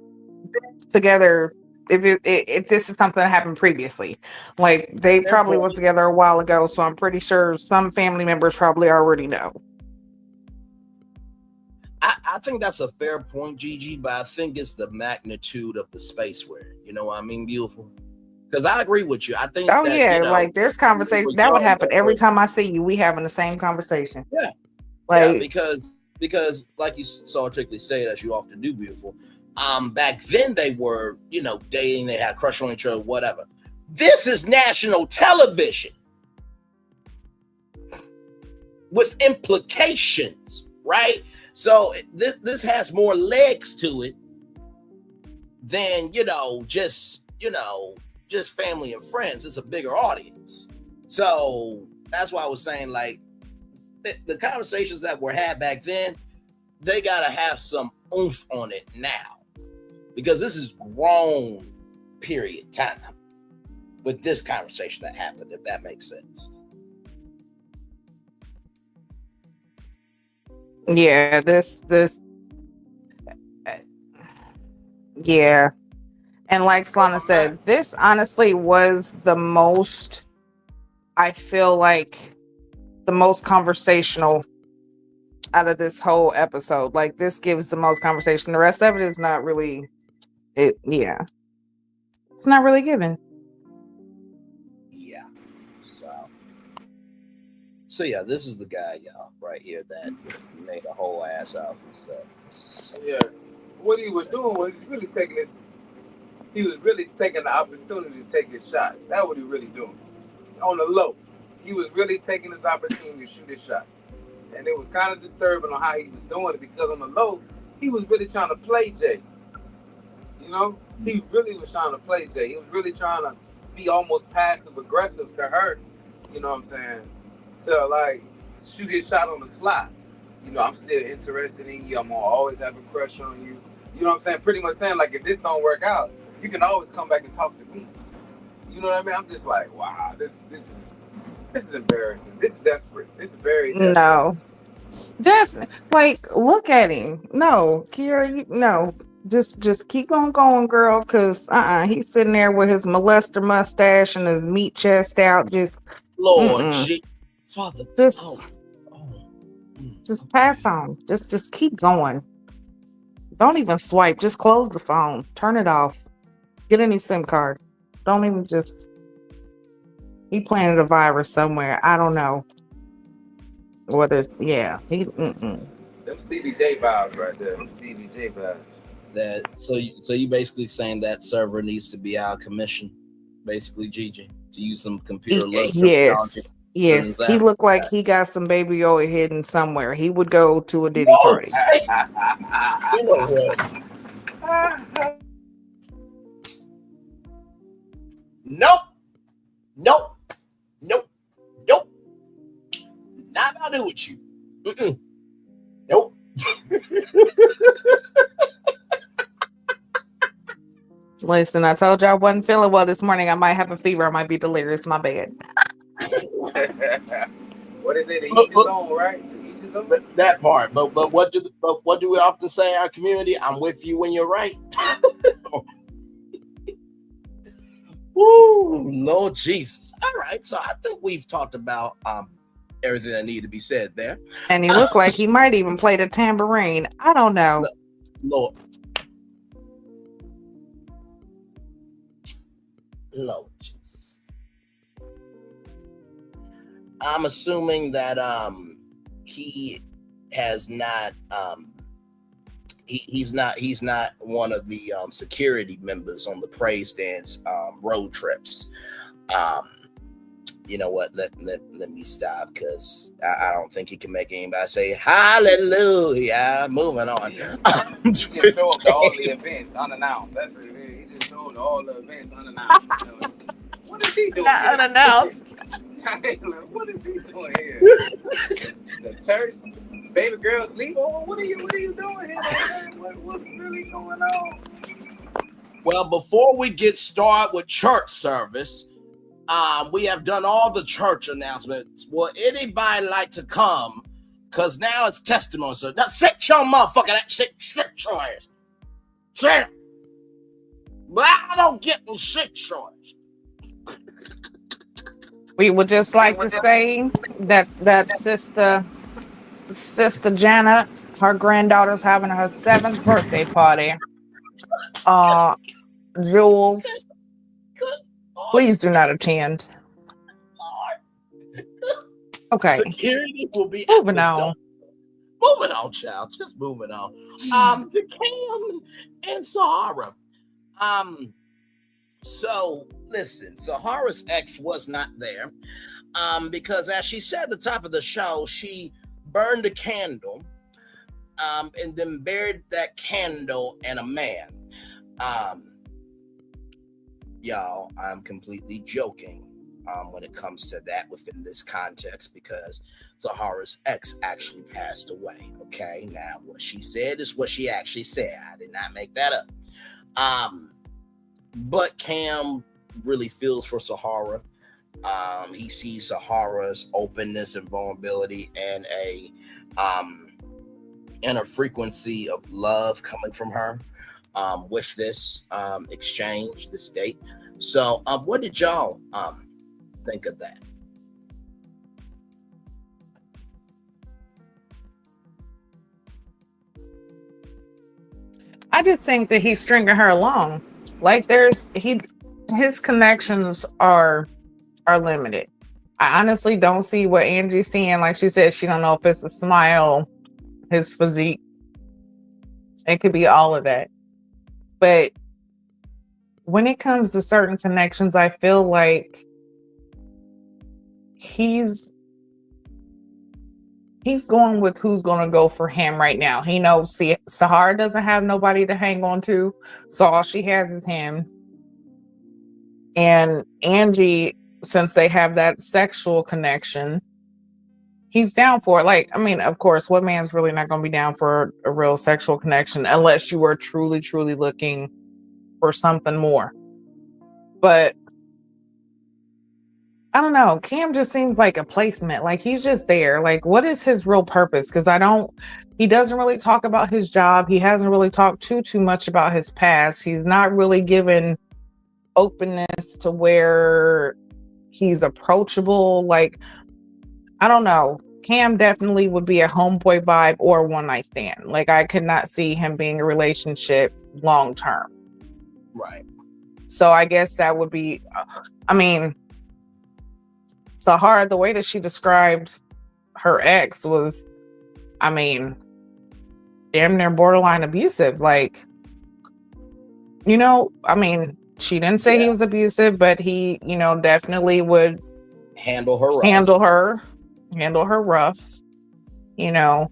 together, if this is something that happened previously? Like, they probably was together a while ago, so I'm pretty sure some family members probably already know. I think that's a fair point, Gigi, but I think it's the magnitude of the space we're in. You know what I mean, beautiful? Because I agree with you. I think like there's conversation that would happen every time I see you. We having the same conversation. Yeah. Like, because like you so articulately say, as you often do, beautiful. Back then they were, dating, they had a crush on each other, whatever. This is national television with implications, right? So this has more legs to it than, just family and friends. It's a bigger audience. So that's why I was saying, like, the conversations that were had back then, they got to have some oomph on it now. Because this is grown period time with this conversation that happened, if that makes sense. Yeah, yeah. And like Slana said, this honestly was the most, I feel like, the most conversational out of this whole episode. Like, this gives the most conversation. The rest of it is not really, it's not really given. Yeah. So yeah, this is the guy, y'all, right here that made a whole ass out and stuff. Yeah. What he was doing was he was really taking the opportunity to take his shot. That's what he really doing. On the low. He was really taking his opportunity to shoot his shot. And it was kind of disturbing on how he was doing it, because on the low, he was really trying to play Jay. He really was trying to play Jay. He was really trying to be almost passive aggressive to her, you know what I'm saying? To like shoot his shot on the slot. I'm still interested in you. I'm gonna always have a crush on you. You know what I'm saying? Pretty much saying, like, if this don't work out, you can always come back and talk to me. You know what I mean? I'm just like, wow, this is embarrassing. This is desperate. This is very desperate. No. Definitely. Like, look at him. No, Kiara, no. Just keep on going, girl, because he's sitting there with his molester mustache and his meat chest out, just Lord, Father, just pass on. Just keep going. Don't even swipe. Just close the phone. Turn it off. Get a new SIM card. Don't even he planted a virus somewhere. I don't know. Whether Them Stevie J vibes right there. Them Stevie J vibes. So you basically saying that server needs to be out of commission, basically, Gigi, to use some computer. Yes. He looked like he got some baby oil hidden somewhere. He would go to a Diddy party. You know what? Nope. Not about to do with you. Nope. Listen, I told you I wasn't feeling well this morning. I might have a fever. I might be delirious. My bad. What is it? To But- each his own, right? To each his own. That part. But what do we often say in our community? I'm with you when you're right. Woo, Lord Jesus. All right. So I think we've talked about everything that needed to be said there. And he looked like he might even play the tambourine. I don't know. Lord Jesus. I'm assuming that he has not he's not one of the security members on the praise dance road trips. You know what? Let me stop, because I don't think he can make anybody say hallelujah. Moving on. He just show up to all the events unannounced. That's it. He just showed up to all the events unannounced. You know? What is he doing? Not here? unannounced. What is he doing here? The church, baby girl sleepover. What are you doing here? What's really going on? Well, before we get started with church service, we have done all the church announcements. Will anybody like to come? Because now it's testimony. So now sit your motherfucking sit your ass. Sit. But I don't get in shit shorts. We would just like to say that sister Janet, her granddaughter's having her 7th birthday party. Jules, please do not attend. Okay. Security will be Moving on. Moving on, child. Just moving on. To Cam and Sahara. So listen, Sahara's ex was not there. Because as she said at the top of the show, she burned a candle, and then buried that candle in a man. Y'all, I'm completely joking when it comes to that within this context, because Sahara's ex actually passed away. Okay, now what she said is what she actually said. I did not make that up. But Cam really feels for Sahara. He sees Sahara's openness and vulnerability and a frequency of love coming from her with this exchange, this date. So what did y'all think of that? I just think that he's stringing her along. Like his connections are limited. I honestly don't see what Angie's seeing. Like she said, she don't know if it's a smile, his physique. It could be all of that. But when it comes to certain connections, I feel like he's going with who's going to go for him right now. He knows Sahara doesn't have nobody to hang on to, so all she has is him. And Angie, since they have that sexual connection, he's down for it. Like, I mean, of course, what man's really not going to be down for a real sexual connection unless you are truly, truly looking for something more. But I don't know. Cam just seems like a placement. Like he's just there. Like, what is his real purpose? Because he doesn't really talk about his job. He hasn't really talked too much about his past. He's not really given openness to where he's approachable. Like, I don't know. Cam definitely would be a homeboy vibe or a one night stand. Like, I could not see him being in a relationship long term. Right. So I guess that would be, I mean, Sahara, the way that she described her ex was, I mean, damn near borderline abusive. Like, you know, I mean, she didn't say he was abusive, but he, you know, definitely would handle her rough, you know.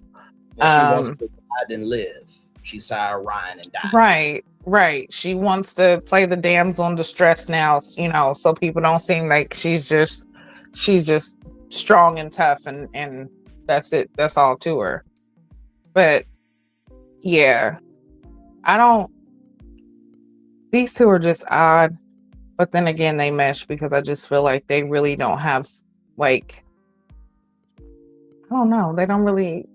And she wants to ride and live. She's tired of riding and dying. Right. She wants to play the damsel in distress now, you know, so people don't seem like she's just strong and tough and that's it. That's all to her. But yeah, these two are just odd, but then again, they mesh because I just feel like they really don't have like don't know. They don't really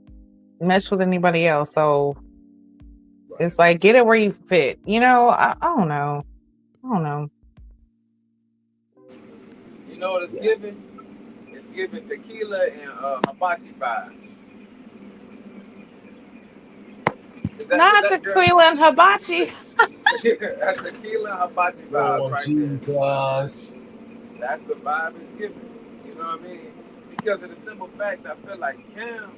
mesh with anybody else. So it's like, get it where you fit. You know, I don't know. I don't know. You know what it's giving? It's giving tequila and hibachi vibes. Not tequila and hibachi. That's tequila and hibachi vibes right Jesus. there. That's the vibe it's giving. You know what I mean? Because of the simple fact, I feel like Cam,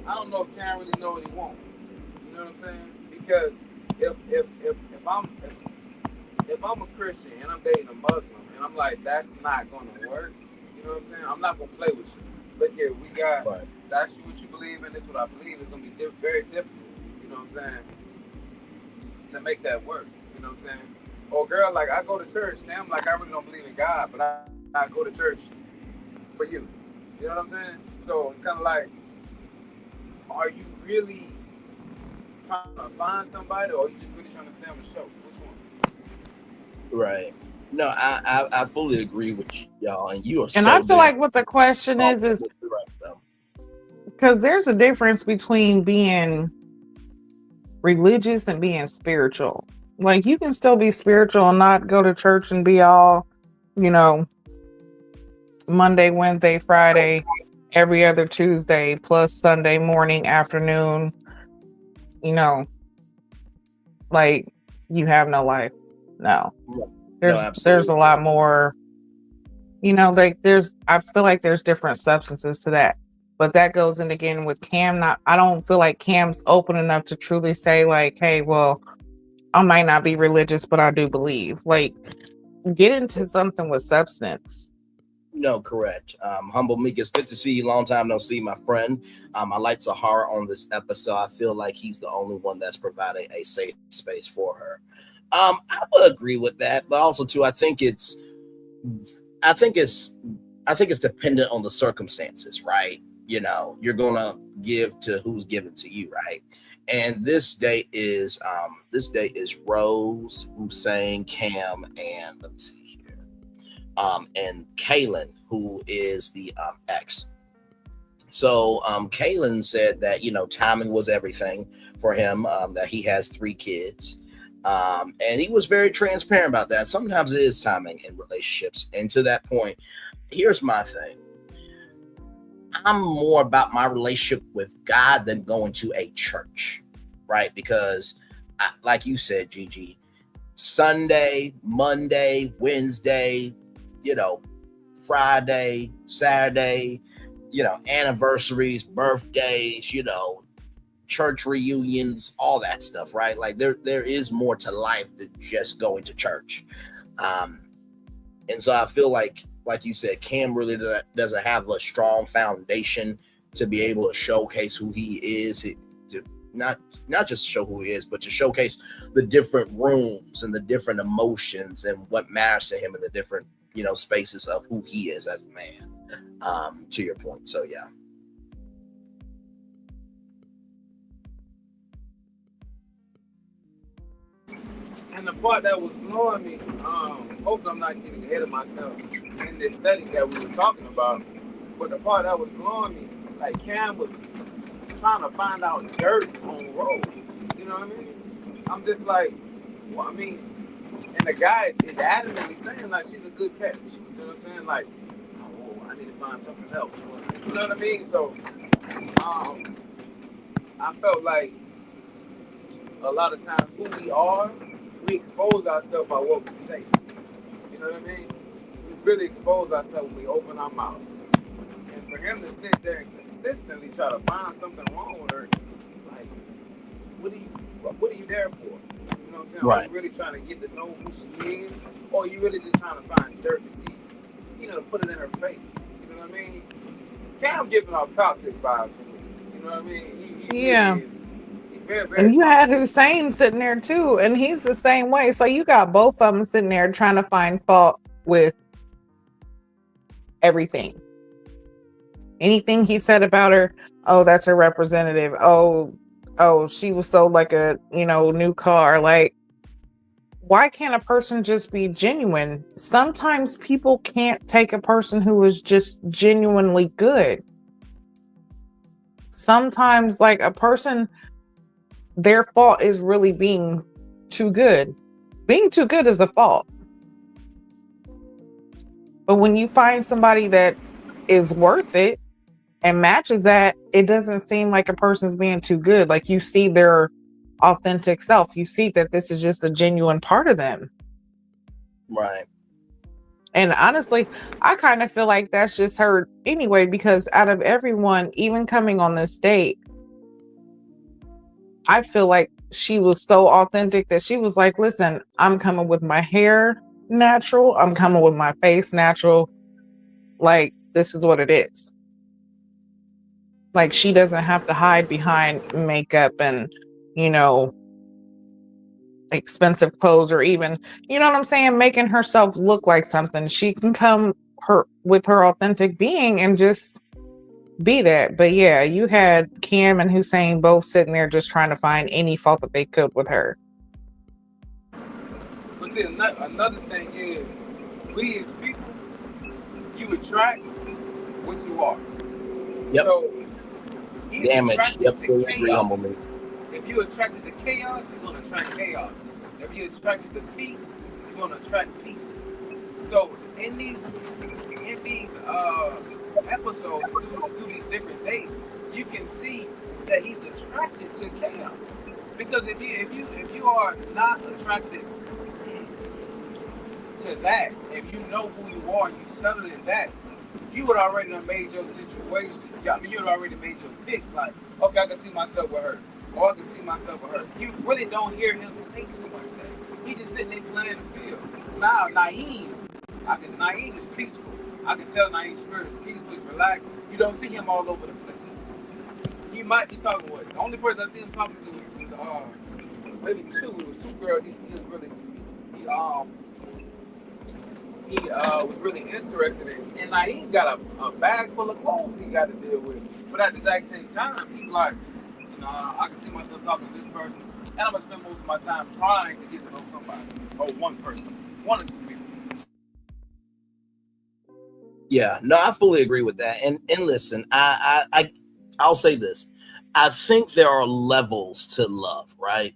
I don't know if Cam really know what he wants. You know what I'm saying? Because if I'm a Christian and I'm dating a Muslim and I'm like, that's not gonna work. You know what I'm saying? I'm not gonna play with you. Look here, we got that's what you believe in. This is what I believe. It's gonna be very difficult. You know what I'm saying? To make that work. You know what I'm saying? Or girl, like I go to church. Cam, like I really don't believe in God, but I go to church for you. You know what I'm saying? So it's kind of like, are you really trying to find somebody, or are you just really trying to stay on the show? Which one? Right. No, I fully agree with y'all, and you are. And I feel like what the question is because there's a difference between being religious and being spiritual. Like you can still be spiritual and not go to church and be all, you know, Monday, Wednesday, Friday, every other Tuesday, plus Sunday morning, afternoon, you know, like you have no life. No. There's a lot more, you know, like I feel like there's different substances to that. But that goes in again with Cam. I don't feel like Cam's open enough to truly say like, hey, well, I might not be religious, but I do believe. Like, get into something with substance. No, correct. Humble Meek, it's good to see you. Long time no see, my friend. I like Sahara on this episode. I feel like he's the only one that's providing a safe space for her. I would agree with that, but also too, I think it's dependent on the circumstances, right? You know, you're gonna give to who's given to you, right? And this day is Rose, Hussein, Cam, and let me see here, and Kaylin, who is the ex. So Kaylin said that, you know, timing was everything for him, that he has 3 kids. And he was very transparent about that. Sometimes it is timing in relationships. And to that point, here's my thing. I'm more about my relationship with God than going to a church, right? Because like you said, Gigi, Sunday, Monday, Wednesday, you know, Friday, Saturday, you know, anniversaries, birthdays, you know, church reunions, all that stuff, right? Like there is more to life than just going to church. And so I feel like you said, Cam really doesn't have a strong foundation to be able to showcase who he is. Not just show who he is, but to showcase the different rooms and the different emotions and what matters to him in the different, you know, spaces of who he is as a man. To your point. So yeah. And the part that was blowing me, hopefully I'm not getting ahead of myself in this setting that we were talking about, but the part that was blowing me, like Cam was trying to find out dirt on Rose. You know what I mean? I'm just like, well, I mean, and the guy is adamantly saying like she's a good catch. You know what I'm saying? Like, oh, I need to find something else. You know what I mean? So, I felt like a lot of times who we are, we expose ourselves by what we say. You know what I mean? We really expose ourselves when we open our mouth. And for him to sit there and consistently try to find something wrong with her, like, what are you there for? You know what I'm saying? Right. Are you really trying to get to know who she is? Or are you really just trying to find dirt to see, you know, to put it in her face? You know what I mean? Cam giving off toxic vibes for me. You know what I mean? He Yeah. Really is. Very, and you had Hussein sitting there too, and he's the same way. So you got both of them sitting there trying to find fault with everything. Anything he said about her, oh, that's her representative. Oh, she was sold like a, you know, new car. Like, why can't a person just be genuine? Sometimes people can't take a person who is just genuinely good. sometimes like a person, their fault is really being too good. Being too good is the fault. But when you find somebody that is worth it and matches that, it doesn't seem like a person's being too good. Like you see their authentic self. You see that this is just a genuine part of them. Right. And honestly, I kind of feel like that's just her anyway, because out of everyone, even coming on this date, I feel like she was so authentic that she was like, listen, I'm coming with my hair natural. I'm coming with my face natural. Like, this is what it is. Like, she doesn't have to hide behind makeup and, you know, expensive clothes, or even, you know what I'm saying, making herself look like something. She can come with her authentic being and just be that. But yeah, you had Cam and Hussein both sitting there just trying to find any fault that they could with her. But see, another thing is, we as people, you attract what you are. Yep. So he's Damage. attracted Yep. to Fully agree, humble chaos. me. If you're attracted to chaos, you're gonna attract chaos. If you're attracted to peace, you're gonna attract peace. So in these episodes, through these different dates, you can see that he's attracted to chaos. Because if you are not attracted to that, if you know who you are, you settle in that, you would already have made your situation. I mean, you would already made your picks. Like, okay, I can see myself with her, or I can see myself with her. You really don't hear him say too much there. He just sitting there playing the field. Now, Naeem is peaceful. I can tell Naeem's spirit is peaceful, he's relaxed. You don't see him all over the place. He might be talking with. The only person I see him talking to was maybe two. It was two girls. He was really he was really interested in. And Naeem got a bag full of clothes he got to deal with. But at the exact same time, he's like, you know, I can see myself talking to this person, and I'm gonna spend most of my time trying to get to know somebody, or one person, one or two people. Yeah, no, I fully agree with that. And listen, I'll say this. I think there are levels to love, right?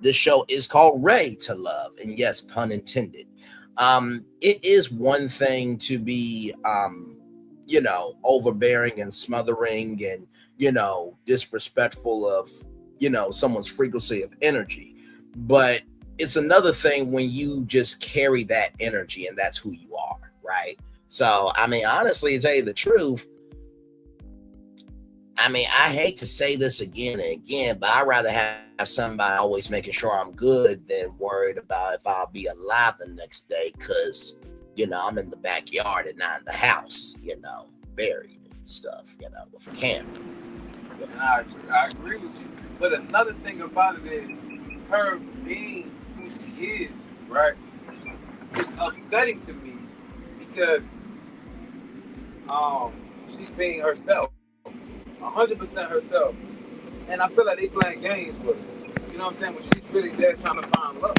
This show is called Ray to Love, and yes, pun intended. It is one thing to be you know, overbearing and smothering and, you know, disrespectful of, you know, someone's frequency of energy. But it's another thing when you just carry that energy and that's who you are, right? So, I mean, honestly, to tell you the truth, I mean, I hate to say this again and again, but I'd rather have somebody always making sure I'm good than worried about if I'll be alive the next day, because, you know, I'm in the backyard and not in the house, you know, buried and stuff, you know, with a camera. And I agree with you. But another thing about it is her being who she is, right? It's upsetting to me because she's being herself, 100% herself, and I feel like they playing games with her. You know what I'm saying? When she's really there trying to find love,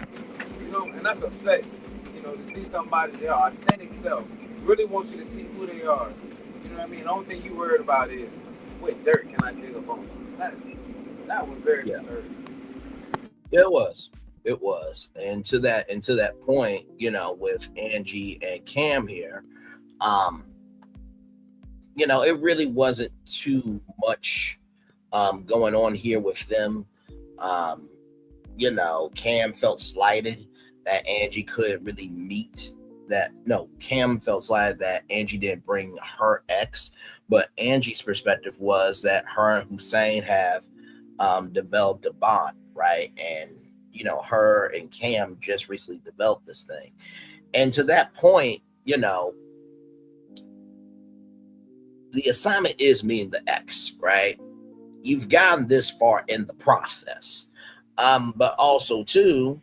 you know, and that's upsetting. You know, to see somebody their authentic self really wants you to see who they are. You know what I mean? The only thing you worried about is what dirt can I dig up on them. That was very disturbing. It was, and to that point, you know, with Angie and Cam here, you know, it really wasn't too much going on here with them. You know, Cam felt slighted that Angie couldn't really meet that. No, Cam felt slighted that Angie didn't bring her ex, but Angie's perspective was that her and Hussein have developed a bond, right? And, you know, her and Cam just recently developed this thing. And to that point, you know, the assignment is meeting the ex, right? You've gotten this far in the process. But also, too,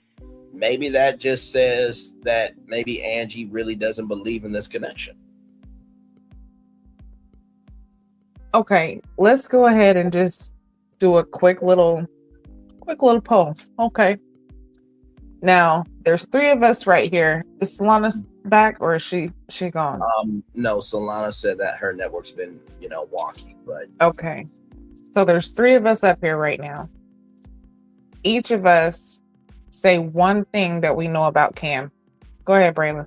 maybe that just says that maybe Angie really doesn't believe in this connection. Okay, let's go ahead and just do a quick little poll. Okay. Now, there's three of us right here. Is Solana back or is she gone? No, Solana said that her network's been, wonky, but Okay. So there's three of us up here right now. Each of us say one thing that we know about Cam. Go ahead, Braylon.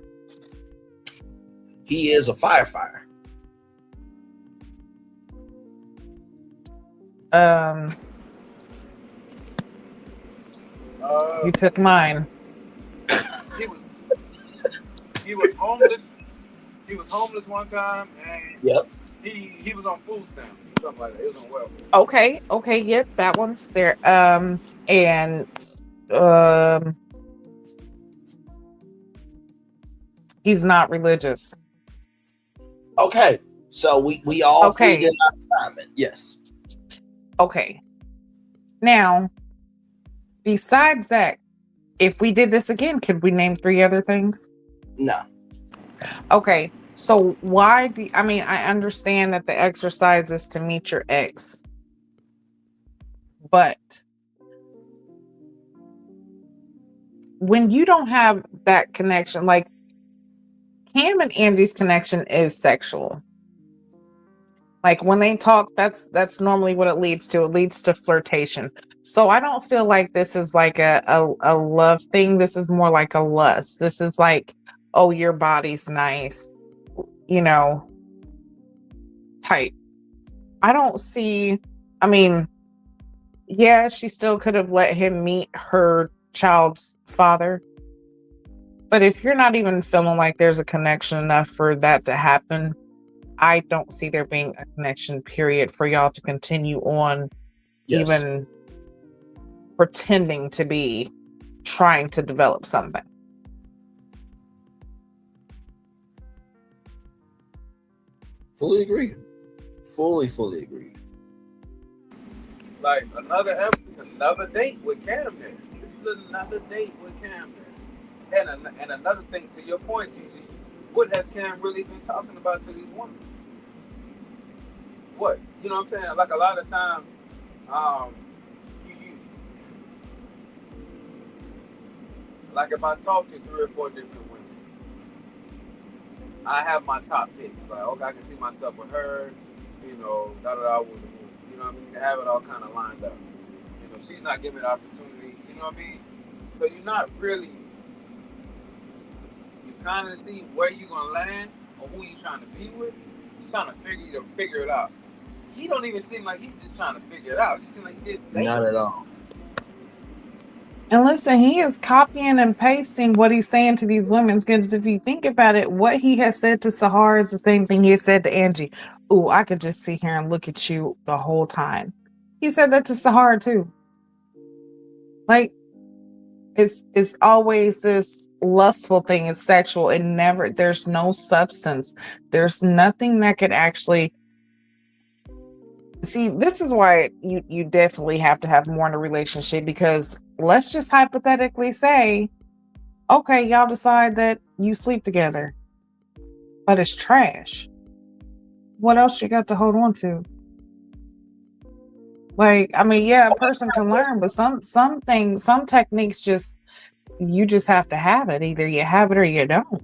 he is a firefighter. You took mine. He was homeless. He was homeless one time, and Yep. he was on food stamps or something like that. He was on welfare. Okay, yep, that one there. And he's not religious. Okay. So we all Okay. three did our assignment. Yes. Okay. Now, besides that, if we did this again, could we name three other things? No. Okay. So why I understand that the exercise is to meet your ex, but when you don't have that connection, like Cam and Andy's connection is sexual. Like when they talk, that's normally what it leads to. It leads to flirtation. So I don't feel like this is like a love thing. This is more like a lust. This is like, oh, your body's nice, type. I don't see, yeah, she still could have let him meet her child's father. But if you're not even feeling like there's a connection enough for that to happen, I don't see there being a connection, period, for y'all to continue on even pretending to be trying to develop something. Fully agree. Fully agree. Like another date with Cam there. This is another date with Cam there. And another thing to your point, TG, what has Cam really been talking about to these women? What? You know what I'm saying? Like a lot of times, like if I talk to 3 or 4 different women, I have my top picks. Like, okay, I can see myself with her, with you know what I mean? To have it all kind of lined up. She's not giving the opportunity, you know what I mean? So you're not really, you kind of see where you're going to land or who you're trying to be with. You're trying to figure it out. He don't even seem like he's just trying to figure it out. He seems like he's just dating. Not at all. And listen, he is copying and pasting what he's saying to these women. Because if you think about it, what he has said to Sahara is the same thing he has said to Angie. Ooh, I could just sit here and look at you the whole time. He said that to Sahara too. Like, it's always this lustful thing. It's sexual. There's no substance. There's nothing that could actually... See, this is why you definitely have to have more in a relationship, because let's just hypothetically say, okay, y'all decide that you sleep together, but it's trash. What else you got to hold on to? Like, yeah, a person can learn, but some things, some techniques, you just have to have it. Either you have it or you don't.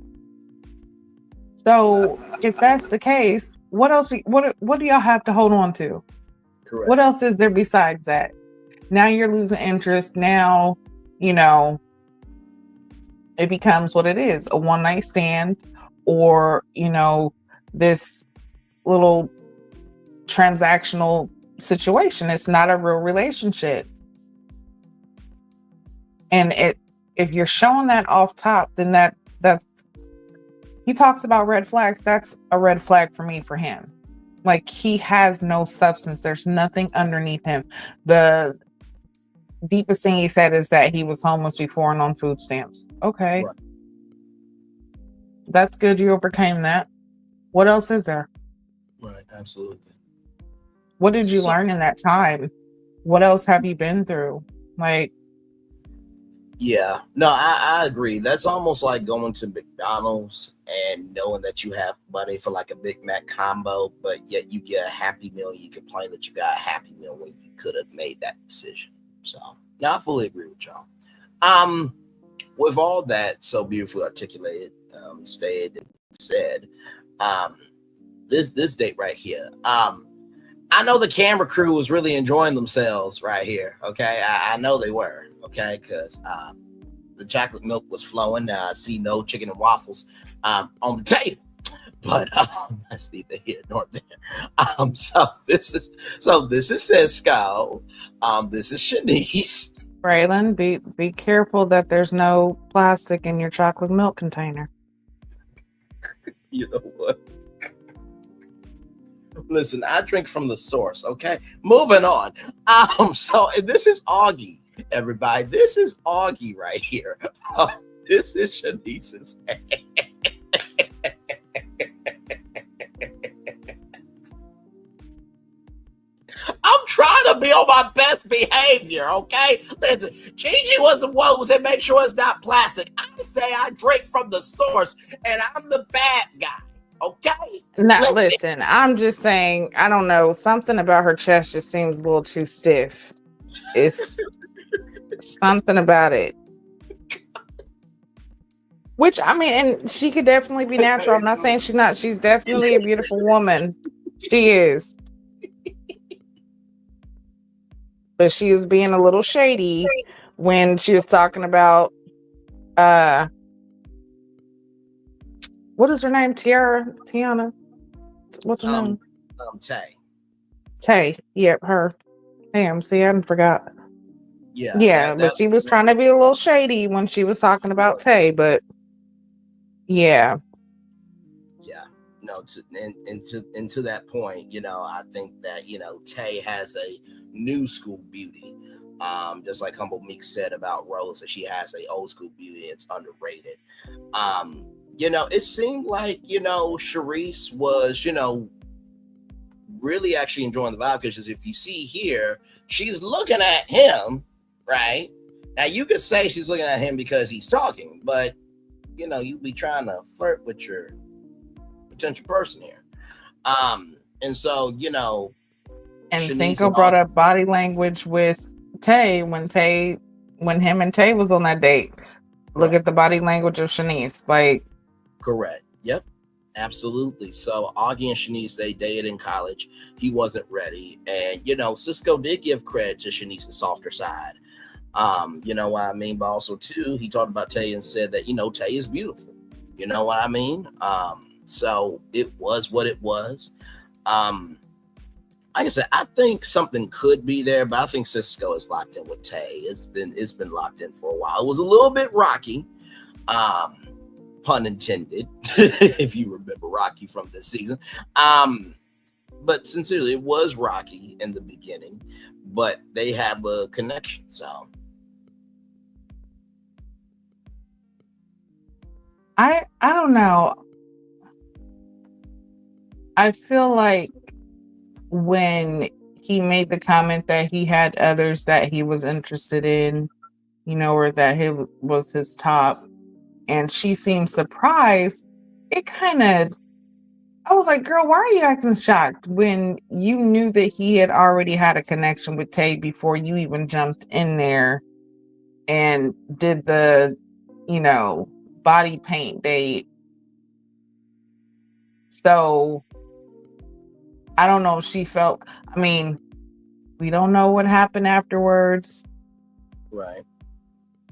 So if that's the case, what else? What do y'all have to hold on to? Correct. What else is there besides that? Now you're losing interest. Now, it becomes what it is, a one-night stand, or, this little transactional situation. It's not a real relationship. And if you're showing that off top, then that's, he talks about red flags. That's a red flag for me, for him. Like, he has no substance. There's nothing underneath him. The deepest thing he said is that he was homeless before and on food stamps. Okay. Right. That's good. You overcame that. What else is there? Right. Absolutely. What did you learn in that time? What else have you been through? Like, yeah, no, I agree. That's almost like going to McDonald's and knowing that you have money for like a Big Mac combo, but yet you get a Happy Meal and you complain that you got a Happy Meal when you could have made that decision. So, no, I fully agree with y'all. with all that so beautifully articulated, stated, and said, this date right here, I know the camera crew was really enjoying themselves right here. Okay, I know they were. Okay, because the chocolate milk was flowing. I see no chicken and waffles on the table. But that's neither here nor there. So this is Cisco. This is Shanice. Braylon, be careful that there's no plastic in your chocolate milk container. You know what? Listen, I drink from the source. Okay, moving on. So this is Augie, everybody. This is Augie right here. This is Shanice's. I'm trying to be on my best behavior, okay? Listen, Gigi was the one who said make sure it's not plastic. I say I drink from the source, and I'm the bad guy, okay? Now, listen, I'm just saying, I don't know, something about her chest just seems a little too stiff. It's something about it. Which, I mean, and she could definitely be natural. I'm not saying she's not. She's definitely a beautiful woman. She is. But she was being a little shady when she was talking about what is her name? Tiana? What's her name? Tay. Yep, her. Damn, see, I forgot. Yeah, but she was trying to be a little shady when she was talking about Tay, but yeah. No, into that point, I think that, Tay has a new school beauty. Just like Humble Meek said about Rosa, she has a old school beauty. It's underrated. It seemed like, Sharice was, really actually enjoying the vibe, because if you see here, she's looking at him, right? Now, you could say she's looking at him because he's talking, but, you be trying to flirt with your potential person here. And so, and Cisco brought up body language with Tay when him and Tay was on that date. Look at the body language of Shanice. Like, correct. Yep. Absolutely. So Augie and Shanice, they dated in college. He wasn't ready. And, Cisco did give credit to Shanice's softer side. You know what I mean? But also, too, he talked about Tay and said that, Tay is beautiful. You know what I mean? So it was what it was. Like I said, I think something could be there, but I think Cisco is locked in with Tay. It's been locked in for a while. It was a little bit rocky. Pun intended, if you remember Rocky from this season. But sincerely, it was rocky in the beginning, but they have a connection. So I don't know. I feel like when he made the comment that he had others that he was interested in, or that he was his top, and she seemed surprised, it kind of, I was like, girl, why are you acting shocked when you knew that he had already had a connection with Tay before you even jumped in there and did the, body paint date? So I don't know if she felt, I mean, we don't know what happened afterwards. Right.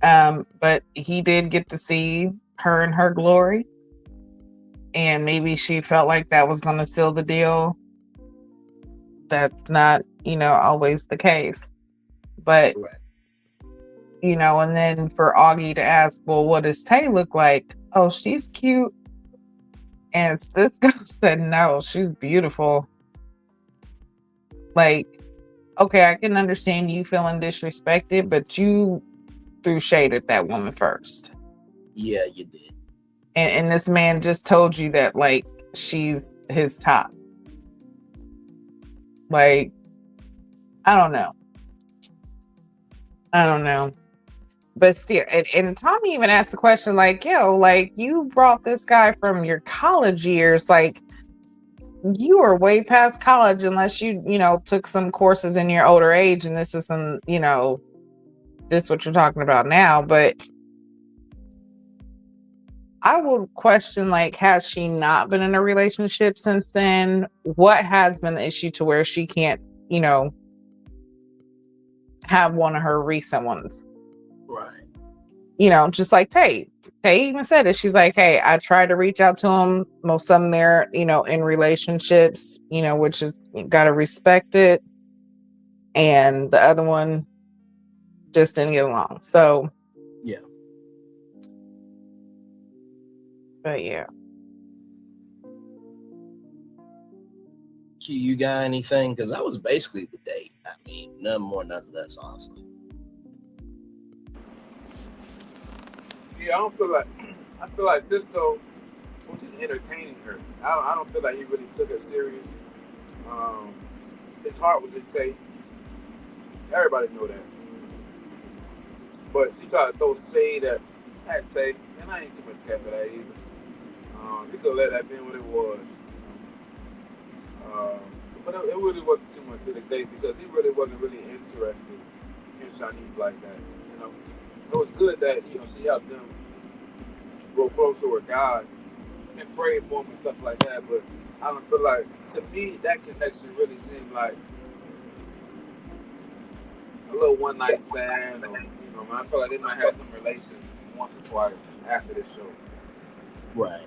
But he did get to see her in her glory. And maybe she felt like that was going to seal the deal. That's not, always the case. But, Right. And then for Augie to ask, well, what does Tay look like? Oh, she's cute. And Cisco said, no, she's beautiful. Like, okay, I can understand you feeling disrespected, but you threw shade at that woman first. Yeah, you did. And this man just told you that, like, she's his top. Like, I don't know. But still, and Tommy even asked the question, like, yo, like, you brought this guy from your college years. Like, you are way past college unless you, took some courses in your older age. And this is some, this is what you're talking about now. But I would question, like, has she not been in a relationship since then? What has been the issue to where she can't, have one of her recent ones? Right. Just like Tate. Tate even said it. She's like, hey, I tried to reach out to them. Most of them they're, in relationships, which is gotta respect it. And the other one just didn't get along. So Yeah. But yeah. Q, you got anything? Because that was basically the date. I mean, none more, none less, honestly. Yeah, I feel like Cisco was just entertaining her. I don't feel like he really took her serious. His heart was in Tate. Everybody know that. But she tried to throw shade at Tate, and I ain't too much care for that either. You could let that be what it was. But it really wasn't too much to the date because he really wasn't really interested in Shanice like that. It was good that she helped him grow closer with God and pray for him and stuff like that. But I don't feel like, to me, that connection really seemed like a little one night stand, or I feel like they might have some relations once or twice after this show. Right.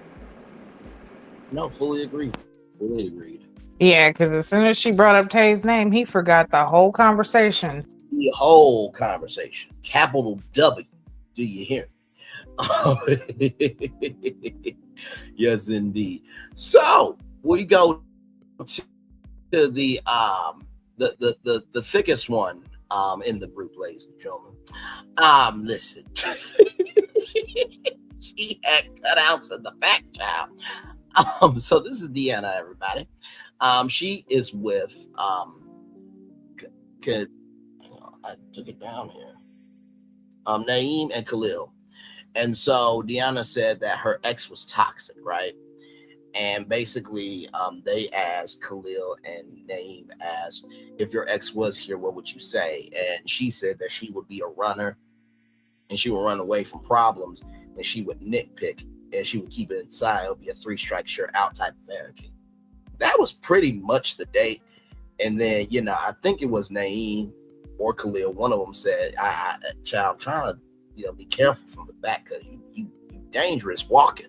No, fully agreed. Fully agreed. Yeah, because as soon as she brought up Tay's name, he forgot the whole conversation. The whole conversation. Capital W. Do you hear me? Yes, indeed. So we go to the thickest one in the group, ladies and gentlemen. Listen. She had cutouts in the back, child. So this is Deanna, everybody. She is with I took it down here. Naeem and Khalil. And so Deanna said that her ex was toxic, right? And basically, they asked Khalil and Naeem asked, if your ex was here, what would you say? And she said that she would be a runner and she would run away from problems and she would nitpick and she would keep it inside. It'll be a 3-strike, you're out type of energy. That was pretty much the date. And then, I think it was Naeem or Khalil. One of them said, child, trying to, be careful from the back because you dangerous walking.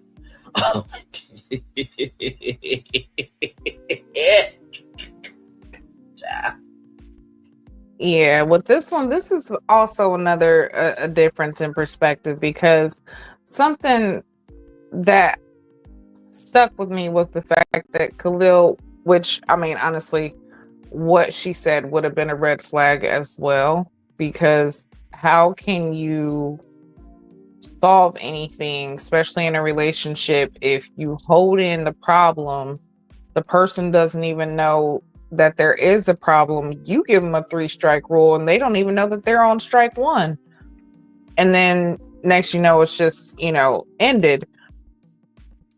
Yeah, with this one, this is also another a difference in perspective, because something that stuck with me was the fact that Khalil, which, I mean, honestly, what she said would have been a red flag as well, because how can you solve anything, especially in a relationship, if you hold in the problem, the person doesn't even know that there is a problem, you give them a 3-strike rule and they don't even know that they're on strike 1, and then next it's just ended.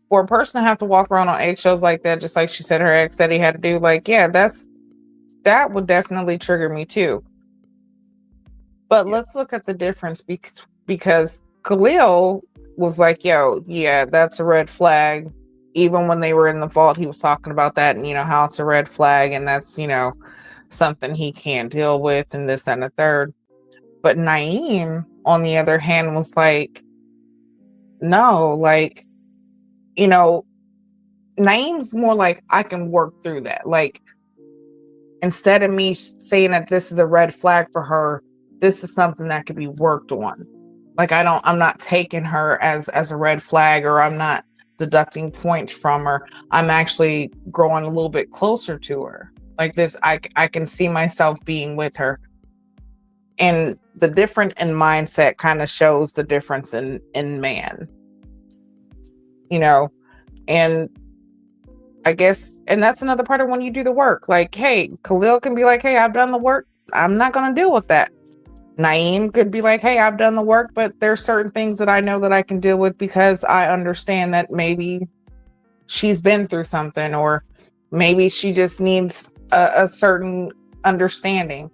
For a person to have to walk around on eggshells like that, just like she said her ex said he had to do, like, yeah, that would definitely trigger me too. But let's look at the difference, because Khalil was like, yo, yeah, that's a red flag. Even when they were in the vault, he was talking about that and, how it's a red flag and that's, something he can't deal with and this and the third. But Naeem, on the other hand, was like, no, like, Naeem's more like, I can work through that. Like, instead of me saying that this is a red flag for her, this is something that could be worked on. Like, I'm not taking her as a red flag, or I'm not deducting points from her. I'm actually growing a little bit closer to her. Like this, I can see myself being with her. And the difference in mindset kind of shows the difference in man. And I guess, and that's another part of when you do the work. Like, hey, Khalil can be like, hey, I've done the work. I'm not going to deal with that. Naeem could be like, hey, I've done the work, but there's certain things that I know that I can deal with because I understand that maybe she's been through something, or maybe she just needs a certain understanding.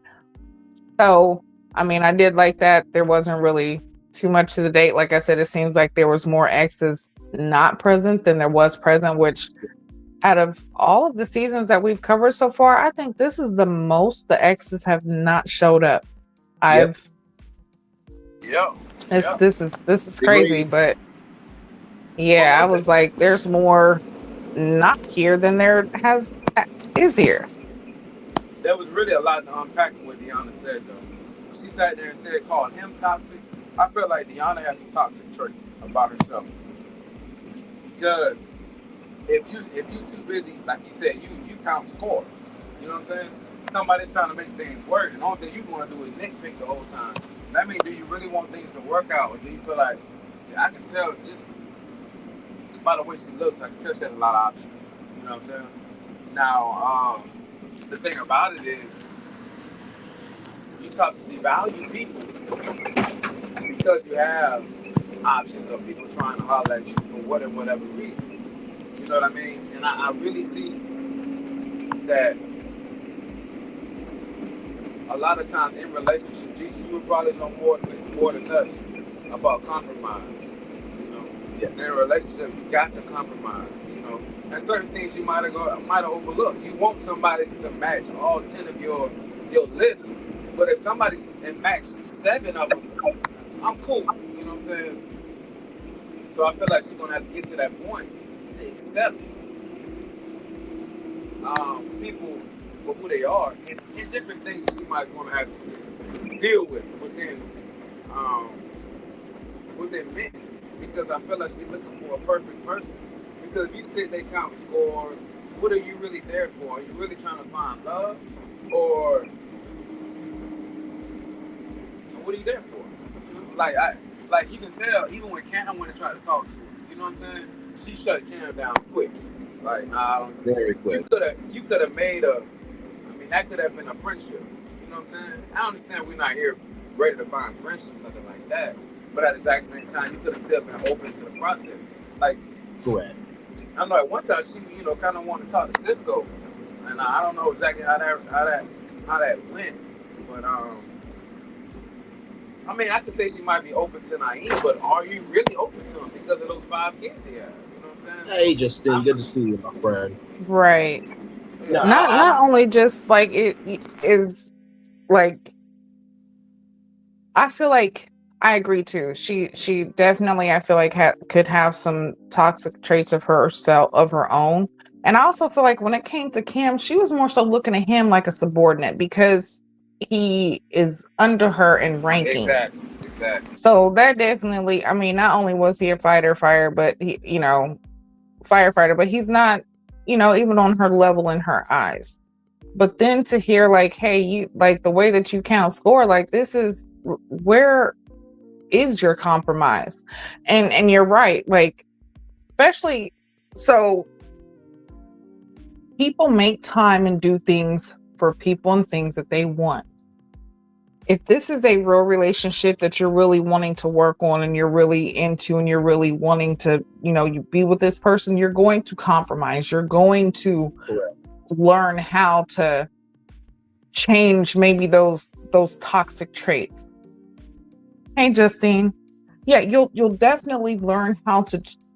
So, I mean, I did like that. There wasn't really too much to the date. Like I said, it seems like there was more exes not present than there was present, which out of all of the seasons that we've covered so far, I think this is the most the exes have not showed up. Yep. This is crazy, Agreed. but yeah, I Well, was like, there's more not here than there is here. there was really a lot to unpack in what Deanna said, though. When she sat there and said, called him toxic, I feel like Deanna has some toxic trait about herself. Because if you too busy, like you said, you count score. You know what I'm saying? Somebody's trying to make things work, and the only thing you want to do is nitpick the whole time. That means, do you really want things to work out, or do you feel like, I can tell just by the way she looks, I can tell she has a lot of options. You know what I'm saying? Now, the thing about it is, you start to devalue people because you have options of people trying to holler at you for whatever reason. You know what I mean? And I really see that a lot of times in relationships, you would probably know more than us about compromise. You know, in a relationship, you got to compromise. You know, and certain things you might have overlooked. You want somebody to match all 10 of your list, but if somebody's matched 7 of them, I'm cool. You know what I'm saying? So I feel like she's gonna have to get to that point to accept people for who they are, and different things she might want to have to deal with within men. Because I feel like she's looking for a perfect person. Because if you sit there counting scores, what are you really there for? Are you really trying to find love, or what are you there for? You know? Like you can tell, even when Cam went and tried to talk to her, you know what I'm saying? She shut Cam down quick. Like, nah, I don't. Very quick. You could have made that could have been a friendship. You know what I'm saying? I understand we're not here ready to find friendship, nothing like that. But at the exact same time, you could have still been open to the process. Like, Correct. I know at one time she, kind of wanted to talk to Cisco, and I don't know exactly how that went. But I mean, I could say she might be open to Naeem, but are you really open to him because of those 5 kids he has? You know what I'm saying? Hey, Justin, good to see you, my friend. Right. No, Not only just like it is like, I feel like I agree too. She definitely, I feel like could have some toxic traits of herself, of her own. And I also feel like when it came to Cam, she was more so looking at him like a subordinate because he is under her in ranking. Exactly. So that definitely, I mean, not only was he a firefighter, but firefighter, but he's not, even on her level in her eyes. But then to hear like, hey, you like the way that you count score, like this is where is your compromise? And you're right, like especially so people make time and do things for people and things that they want. If this is a real relationship that you're really wanting to work on and you're really into and you're really wanting to, you be with this person, you're going to compromise. You're going to learn how to change maybe those toxic traits. Hey, Justine. Yeah, you'll definitely learn how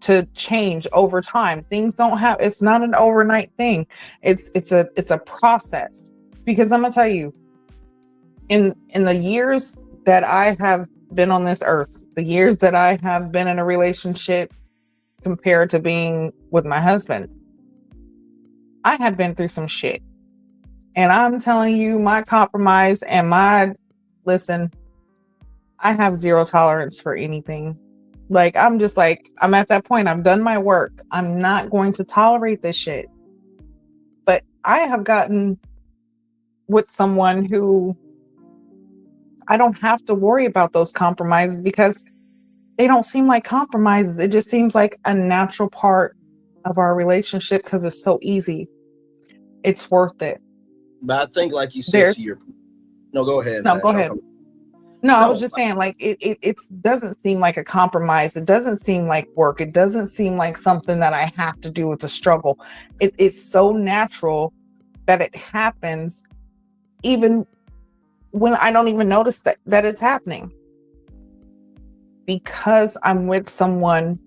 to change over time. Things it's not an overnight thing. It's a process. Because I'm gonna tell you, in the years that I have been on this earth, the years that I have been in a relationship compared to being with my husband, I have been through some shit. And I'm telling you, my compromise and listen, I have zero tolerance for anything. Like, I'm just like, I'm at that point. I've done my work. I'm not going to tolerate this shit. But I have gotten with someone who I don't have to worry about those compromises because they don't seem like compromises. It just seems like a natural part of our relationship because it's so easy. It's worth it. But I think, like you said, no, go ahead. No, go ahead. No, I was just saying, like, it doesn't seem like a compromise. It doesn't seem like work. It doesn't seem like something that I have to do. It's a struggle. It's so natural that it happens even when I don't even notice that it's happening. Because I'm with someone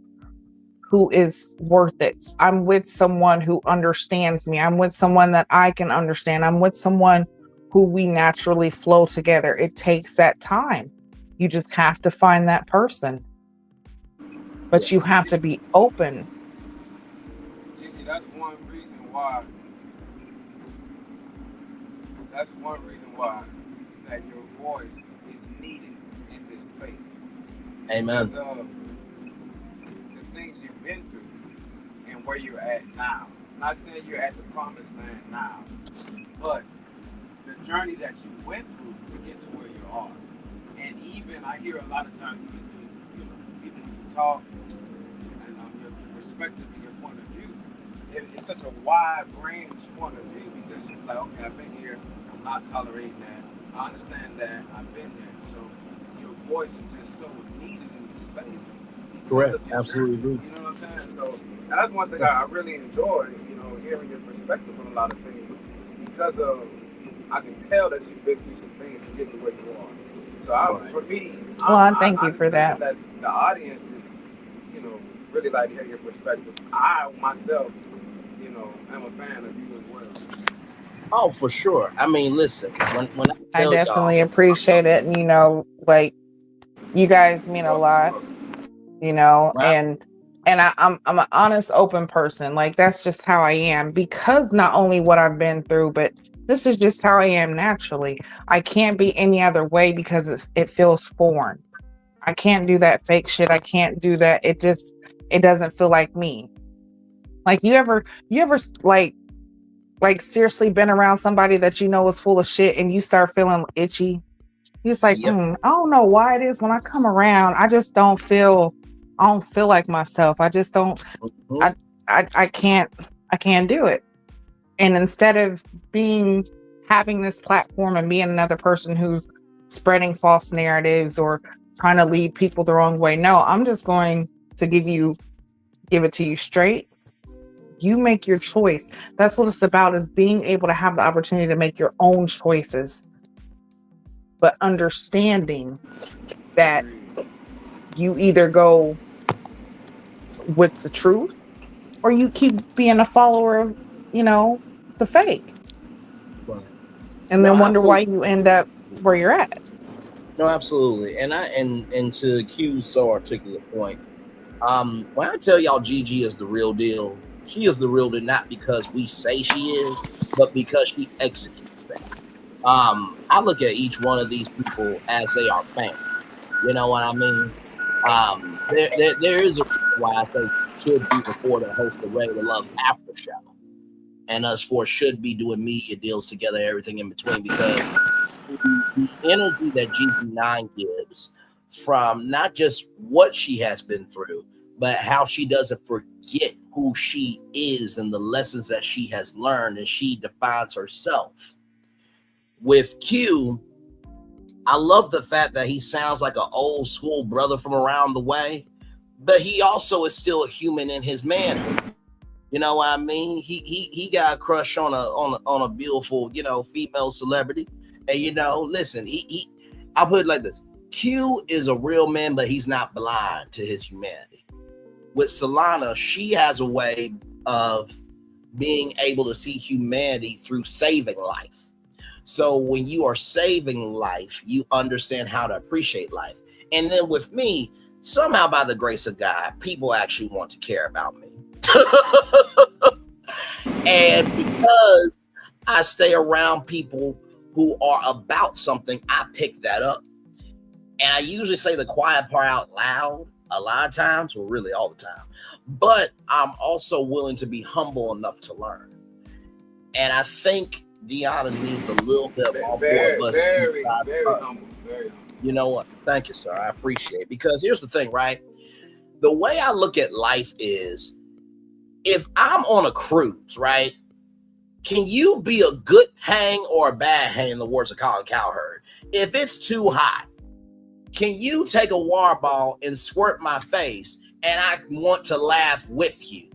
who is worth it. I'm with someone who understands me. I'm with someone that I can understand. I'm with someone who we naturally flow together. It takes that time. You just have to find that person. But you have to be open. Gigi, that's one reason why. That's one reason why that your voice is needed in this space. Amen. Because of the things you've been through and where you're at now. I'm not saying you're at the promised land now, but the journey that you went through to get to where you are. And even I hear a lot of times even when you talk and your perspective and your point of view, it's such a wide range point of view because you're like, okay, I've been here, I'm not tolerating that, I understand that, I've been there. So your voice is just so needed in this space. Correct. Absolutely agree. You know what I'm saying? So that's one thing I really enjoy, hearing your perspective on a lot of things because of I can tell that you've been through some things to get to where you are. So for me, Well, thank you for that. The audience is, really like to hear your perspective. I myself, am a fan of you as well. Oh, for sure. I mean, listen, when I tell definitely y'all, appreciate it. And, like, you guys mean a lot, right? and I'm an honest, open person. Like, that's just how I am, because not only what I've been through, but this is just how I am naturally. I can't be any other way because it feels foreign. I can't do that fake shit. I can't do that. It doesn't feel like me. Like, you ever like seriously been around somebody that is full of shit and you start feeling itchy? You're just like, Yep. I don't know why it is when I come around, I don't feel like myself. I just don't, Mhm. I can't do it. And instead of having this platform and being another person who's spreading false narratives or trying to lead people the wrong way, no, I'm just going to give it to you straight. You make your choice. That's what it's about, is being able to have the opportunity to make your own choices, but understanding that you either go with the truth or you keep being a follower of, the fake, Right. and No, then I wonder why fully. you end up where you're at. No, absolutely. And to Q's so articulate point, when I tell y'all Gigi is the real deal, she is the real deal, not because we say she is, but because she executes that. I look at each one of these people as they are family. You know what I mean? There is a reason why I say should be recorded and host the regular love after show, and us four should be doing media deals together, everything in between, because the energy that GG9 gives from not just what she has been through, but how she doesn't forget who she is and the lessons that she has learned, and she defines herself. With Q, I love the fact that he sounds like an old school brother from around the way, but he also is still a human in his manhood. You know what I mean? He got a crush on a beautiful, female celebrity. And listen, I'll put it like this. Q is a real man, but he's not blind to his humanity. With Solana, she has a way of being able to see humanity through saving life. So when you are saving life, you understand how to appreciate life. And then with me, somehow by the grace of God, people actually want to care about me. And because I stay around people who are about something, I pick that up. And I usually say the quiet part out loud a lot of times, well, really all the time. But I'm also willing to be humble enough to learn. And I think Deanna needs a little bit of all four of us. Very humble. You know what? Thank you, sir. I appreciate it. Because here's the thing, right? The way I look at life is, if I'm on a cruise, right? Can you be a good hang or a bad hang, in the words of Colin Cowherd? If it's too hot, can you take a water ball and squirt my face and I want to laugh with you?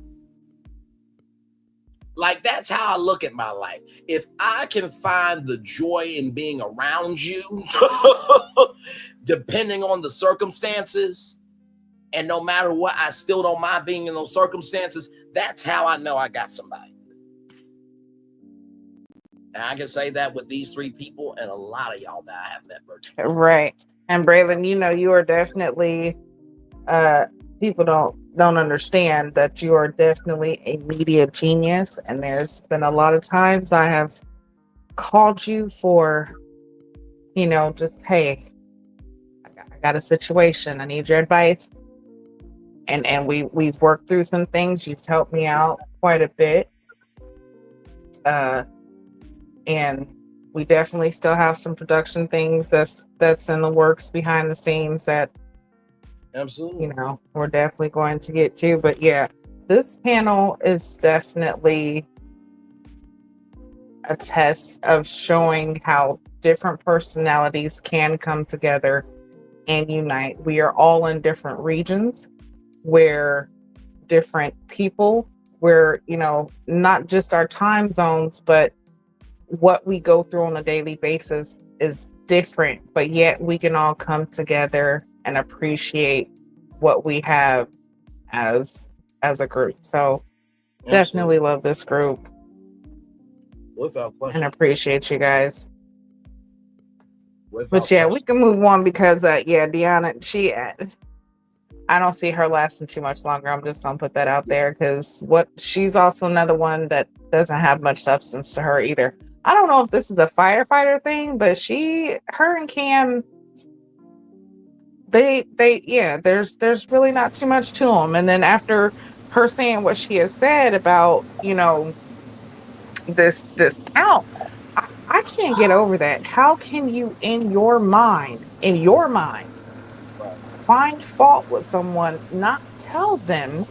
Like, that's how I look at my life. If I can find the joy in being around you, depending on the circumstances, And no matter what, I still don't mind being in those circumstances. That's how I know I got somebody. And I can say that with these 3 people and a lot of y'all that I have met virtually. Right. And Braylon, you are definitely people don't understand that you are definitely a media genius, and there's been a lot of times I have called you for, just, hey, I got a situation, I need your advice, and we've worked through some things. You've helped me out quite a bit, and we definitely still have some production things that's in the works behind the scenes that absolutely, we're definitely going to get to. But yeah, this panel is definitely a test of showing how different personalities can come together and unite. We are all in different regions where different people, where, not just our time zones, but what we go through on a daily basis is different, but yet we can all come together and appreciate what we have as a group. So definitely love this group. Without question. And appreciate you guys. But yeah, we can move on because Deanna, I don't see her lasting too much longer. I'm just gonna put that out there because she's also another one that doesn't have much substance to her either. I don't know if this is a firefighter thing, but her and Cam, there's really not too much to them. And then after her saying what she has said about, this out, I can't get over that. How can you in your mind, find fault with someone, not tell them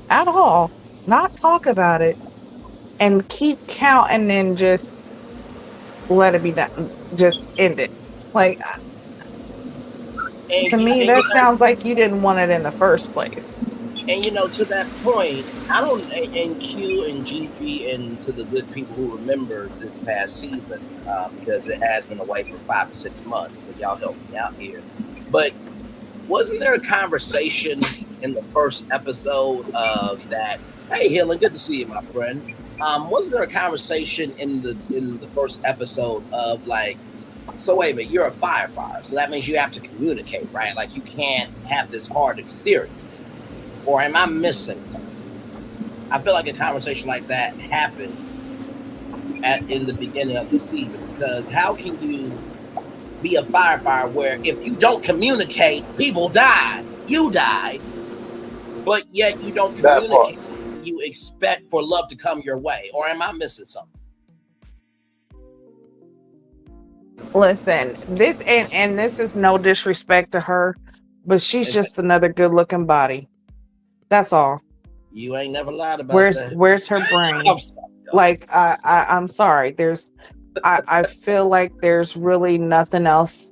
at all, not talk about it, and keep count, and then just let it be done, just end it? Like, to me, that sounds like you didn't want it in the first place. And to that point, I don't, and Q and GP and to the good people who remember this past season, because it has been away for 5 to 6 months, so y'all help me out here. But wasn't there a conversation in the first episode of that? Hey, Helen, good to see you, my friend. Wasn't there a conversation in the first episode of like, so wait a minute, you're a firefighter, so that means you have to communicate, right? Like you can't have this hard exterior. Or am I missing something? I feel like a conversation like that happened in the beginning of the season, because how can you be a firefighter where if you don't communicate, people die, you die, but yet you don't communicate, you expect for love to come your way? Or am I missing something? Listen, this and this is no disrespect to her, but she's just another good looking body. That's all. You ain't never lied about that. Where's her brains? Like, I'm sorry. I feel like there's really nothing else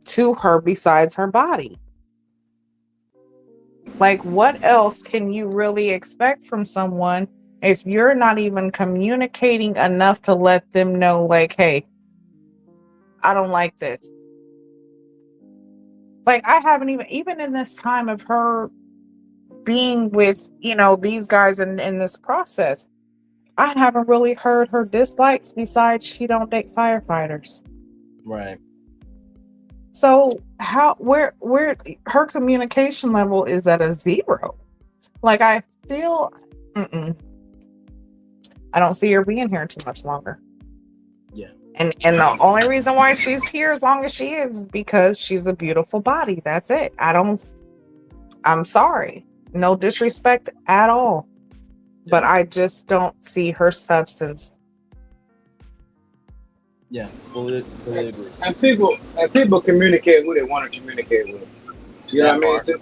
to her besides her body. Like, what else can you really expect from someone if you're not even communicating enough to let them know, like, hey, I don't like this. Like, I haven't even in this time of her being with, these guys in this process, I haven't really heard her dislikes besides she don't date firefighters. Right. So where her communication level is at a 0. Like, I feel, I don't see her being here too much longer. Yeah. And the only reason why she's here as long as she is because she's a beautiful body. That's it. I'm sorry. No disrespect at all. But I just don't see her substance. Yeah, fully agree. And people communicate who they want to communicate with. You know what I mean?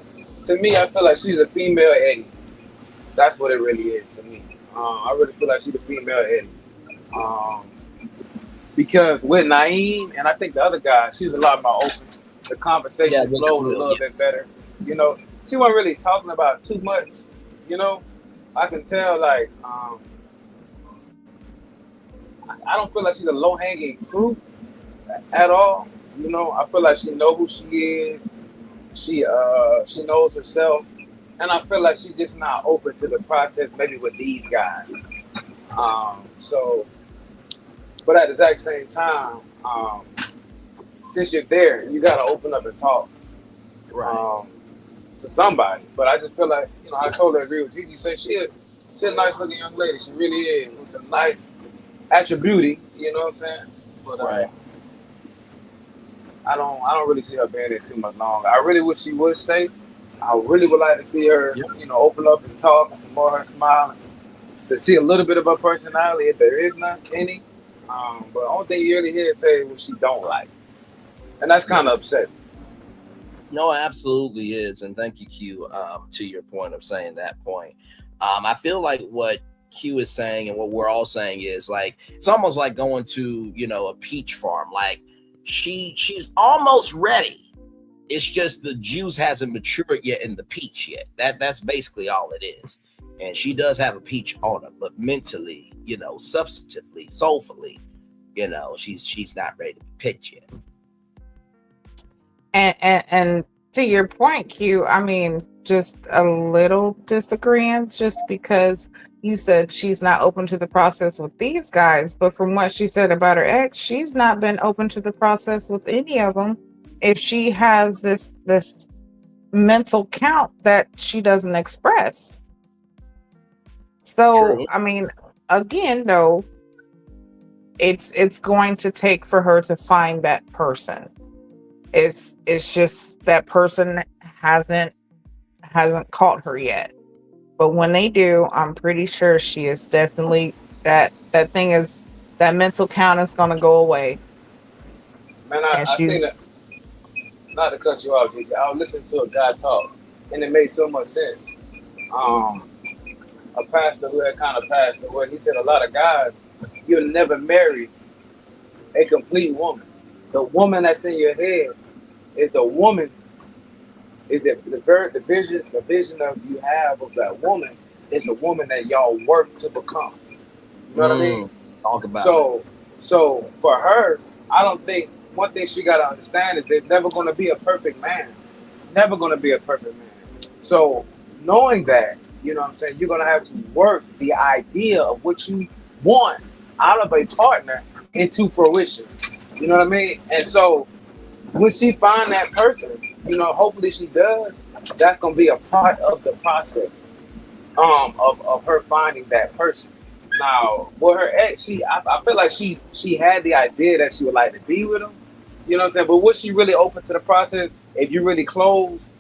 To me, I feel like she's a female Eddie. That's what it really is to me. I really feel like she's a female Eddie. Because with Naeem and I think the other guy, she's a lot more open. The conversation flowed a little bit better. She wasn't really talking about too much. I can tell, like, I don't feel like she's a low-hanging fruit at all. I feel like she knows who she is. She knows herself, and I feel like she's just not open to the process. Maybe with these guys. So, but at the exact same time, since you're there, you gotta open up and talk to somebody. But I just feel like I totally agree with Gigi. Say she's a nice looking young lady. She really is. With some nice attribute. You know what I'm saying? But I don't really see her being there too much longer. I really wish she would stay. I really would like to see her, open up and talk and some more of her smile, to see a little bit of her personality if there is none any. But the only thing you really hear her say is what she don't like, and that's kind of upsetting. No, it absolutely is, and thank you, Q. To your point of saying that point, I feel like what Q is saying and what we're all saying is like it's almost like going to a peach farm. Like she's almost ready. It's just the juice hasn't matured yet in the peach yet. That's basically all it is. And she does have a peach on her, but mentally, substantively, soulfully, she's not ready to pitch yet. And to your point, Q, I mean, just a little disagreement, just because you said she's not open to the process with these guys, but from what she said about her ex, she's not been open to the process with any of them. If she has this mental count that she doesn't express. So, true. I mean, again, though, it's going to take for her to find that person. It's just that person hasn't caught her yet. But when they do, I'm pretty sure she is definitely that mental count is going to go away. Man, I seen it. Not to cut you off, Gigi. I was listening to a guy talk, and it made so much sense. A pastor who had kind of passed away, he said a lot of guys, you'll never marry a complete woman. The woman that's in your head is the woman, is the vision of you have of that woman is the woman that y'all work to become. You know what I mean? Talk about so for her, I don't think, one thing she got to understand is there's never going to be a perfect man. Never going to be a perfect man. So knowing that, you know what I'm saying, you're going to have to work the idea of what you want out of a partner into fruition. You know what I mean? And so when she find that person, hopefully she does, that's going to be a part of the process of her finding that person. Now, with her ex, I feel like she had the idea that she would like to be with him. You know what I'm saying? But was she really open to the process? If you really closed,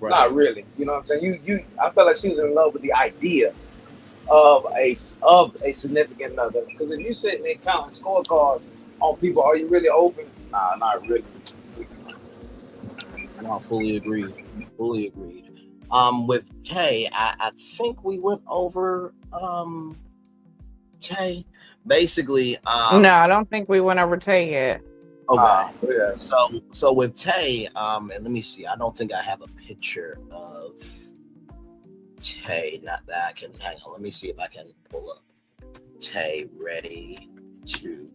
not really. You know what I'm saying? I felt like she was in love with the idea of a significant other. Because if you sitting there counting scorecards on people, are you really open? Nah, not really. No, fully agreed. Fully agreed. With Tay, I think we went over Tay. Basically, no, I don't think we went over Tay yet. Okay. Yeah. So with Tay, and let me see. I don't think I have a picture of Tay. Not that I can hang on. Let me see if I can pull up Tay Ready to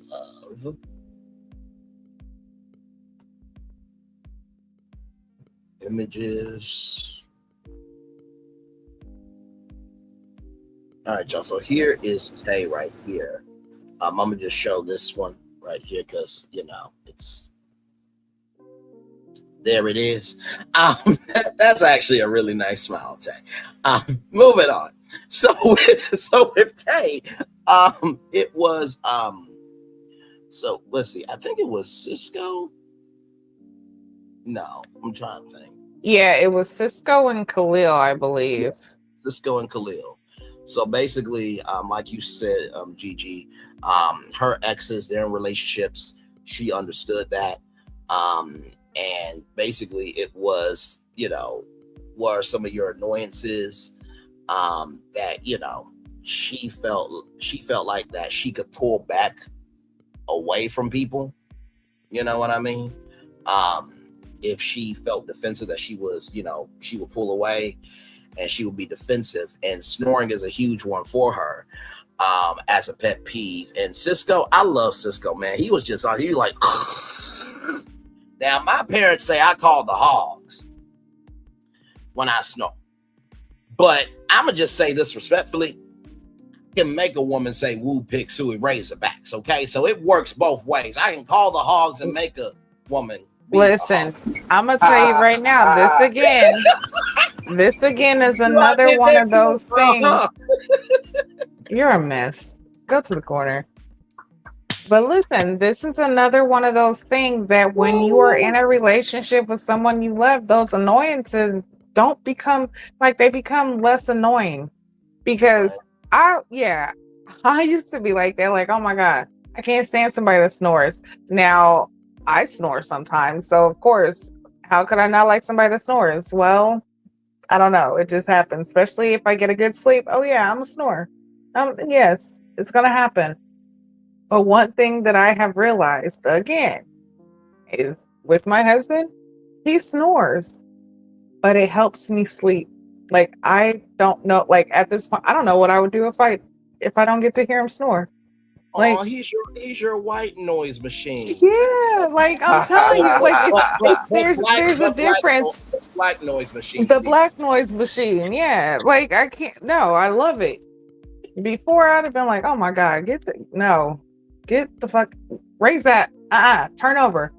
Love. Images. All right, y'all. So here is Tay right here. I'm gonna just show this one right here because it's there. It is. That's actually a really nice smile, Tay. Moving on. So with Tay, it was so let's see. I think it was Cisco. No, I'm trying to think. Yeah, it was Cisco and Khalil, I believe. Cisco and Khalil. So basically, like you said, Gigi, her exes, they're in relationships. She understood that. And basically it was, what are some of your annoyances that, she felt like that she could pull back away from people. You know what I mean? If she felt defensive, that she was, she would pull away and she would be defensive. And snoring is a huge one for her as a pet peeve. And Cisco, I love Cisco, man. He was just on, he was like, Now, my parents say I call the hogs when I snore. But I'm going to just say this respectfully. I can make a woman say woo pig suey razorbacks, okay? So it works both ways. I can call the hogs and make a woman be Listen, a hog. I'm gonna tell you right now, this again is another one of those things. You're a mess. Go to the corner. But listen, this is another one of those things that when you are in a relationship with someone you love, those annoyances don't become like, they become less annoying. Because I used to be like that, like, oh my God, I can't stand somebody that snores. Now I snore sometimes. So of course, how could I not like somebody that snores? Well, I don't know. It just happens, especially if I get a good sleep. Oh yeah, I'm a snorer. Yes, it's gonna happen. But one thing that I have realized again is with my husband, he snores, but it helps me sleep. Like, I don't know, like at this point, I don't know what I would do if I don't get to hear him snore. Like, Oh, he's your white noise machine. yeah, like I'm telling you, like there's a difference. Black noise machine. The black noise machine, yeah. Like I can't. No, I love it. Before I'd have been like, oh my God, get the fuck, raise that. Turn over.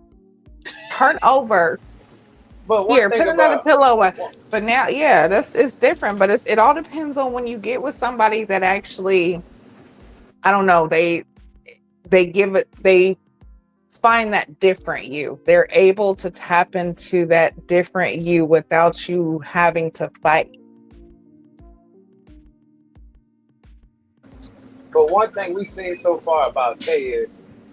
But Here, put another pillow away. But now, yeah, it's different. But it all depends on when you get with somebody that actually, I don't know, they find that different you. They're able to tap into that different you without you having to fight. But one thing we've seen so far about Tay is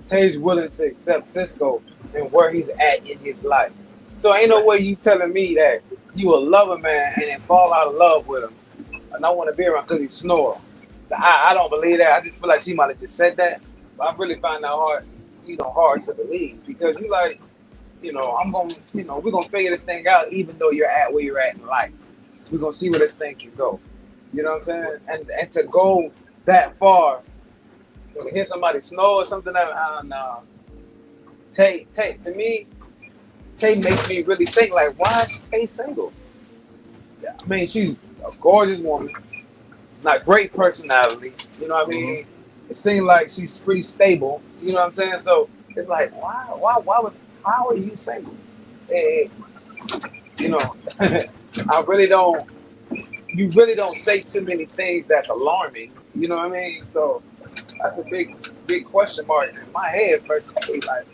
Tay's willing to accept Cisco and where he's at in his life. So ain't no way you telling me that you will love a man and then fall out of love with him and I want to be around because he snore. I don't believe that. I just feel like she might have just said that. But I really find that hard to believe because you like, I'm going to, we're going to figure this thing out even though you're at where you're at in life. We're going to see where this thing can go. You know what I'm saying? And to go that far, to hear somebody snore or something, Tay, to me, Tay makes me really think, like, why is Tay single? I mean, she's a gorgeous woman, not great personality, you know what I mean? It seems like she's pretty stable, you know what I'm saying? So it's like, how are you single? I really don't, you really don't say too many things that's alarming, you know what I mean? So that's a big question mark in my head for Tay. Like,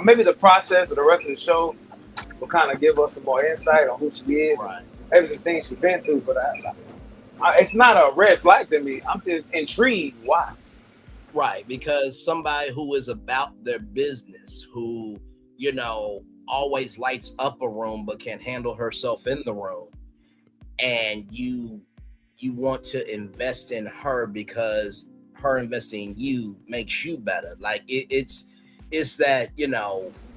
maybe the process of the rest of the show will kind of give us some more insight on who she is, maybe some things she's been through. But it's not a red flag to me. I'm just intrigued. Why? Right, because somebody who is about their business, who always lights up a room but can't handle herself in the room, and you want to invest in her because her investing in you makes you better. Like it's that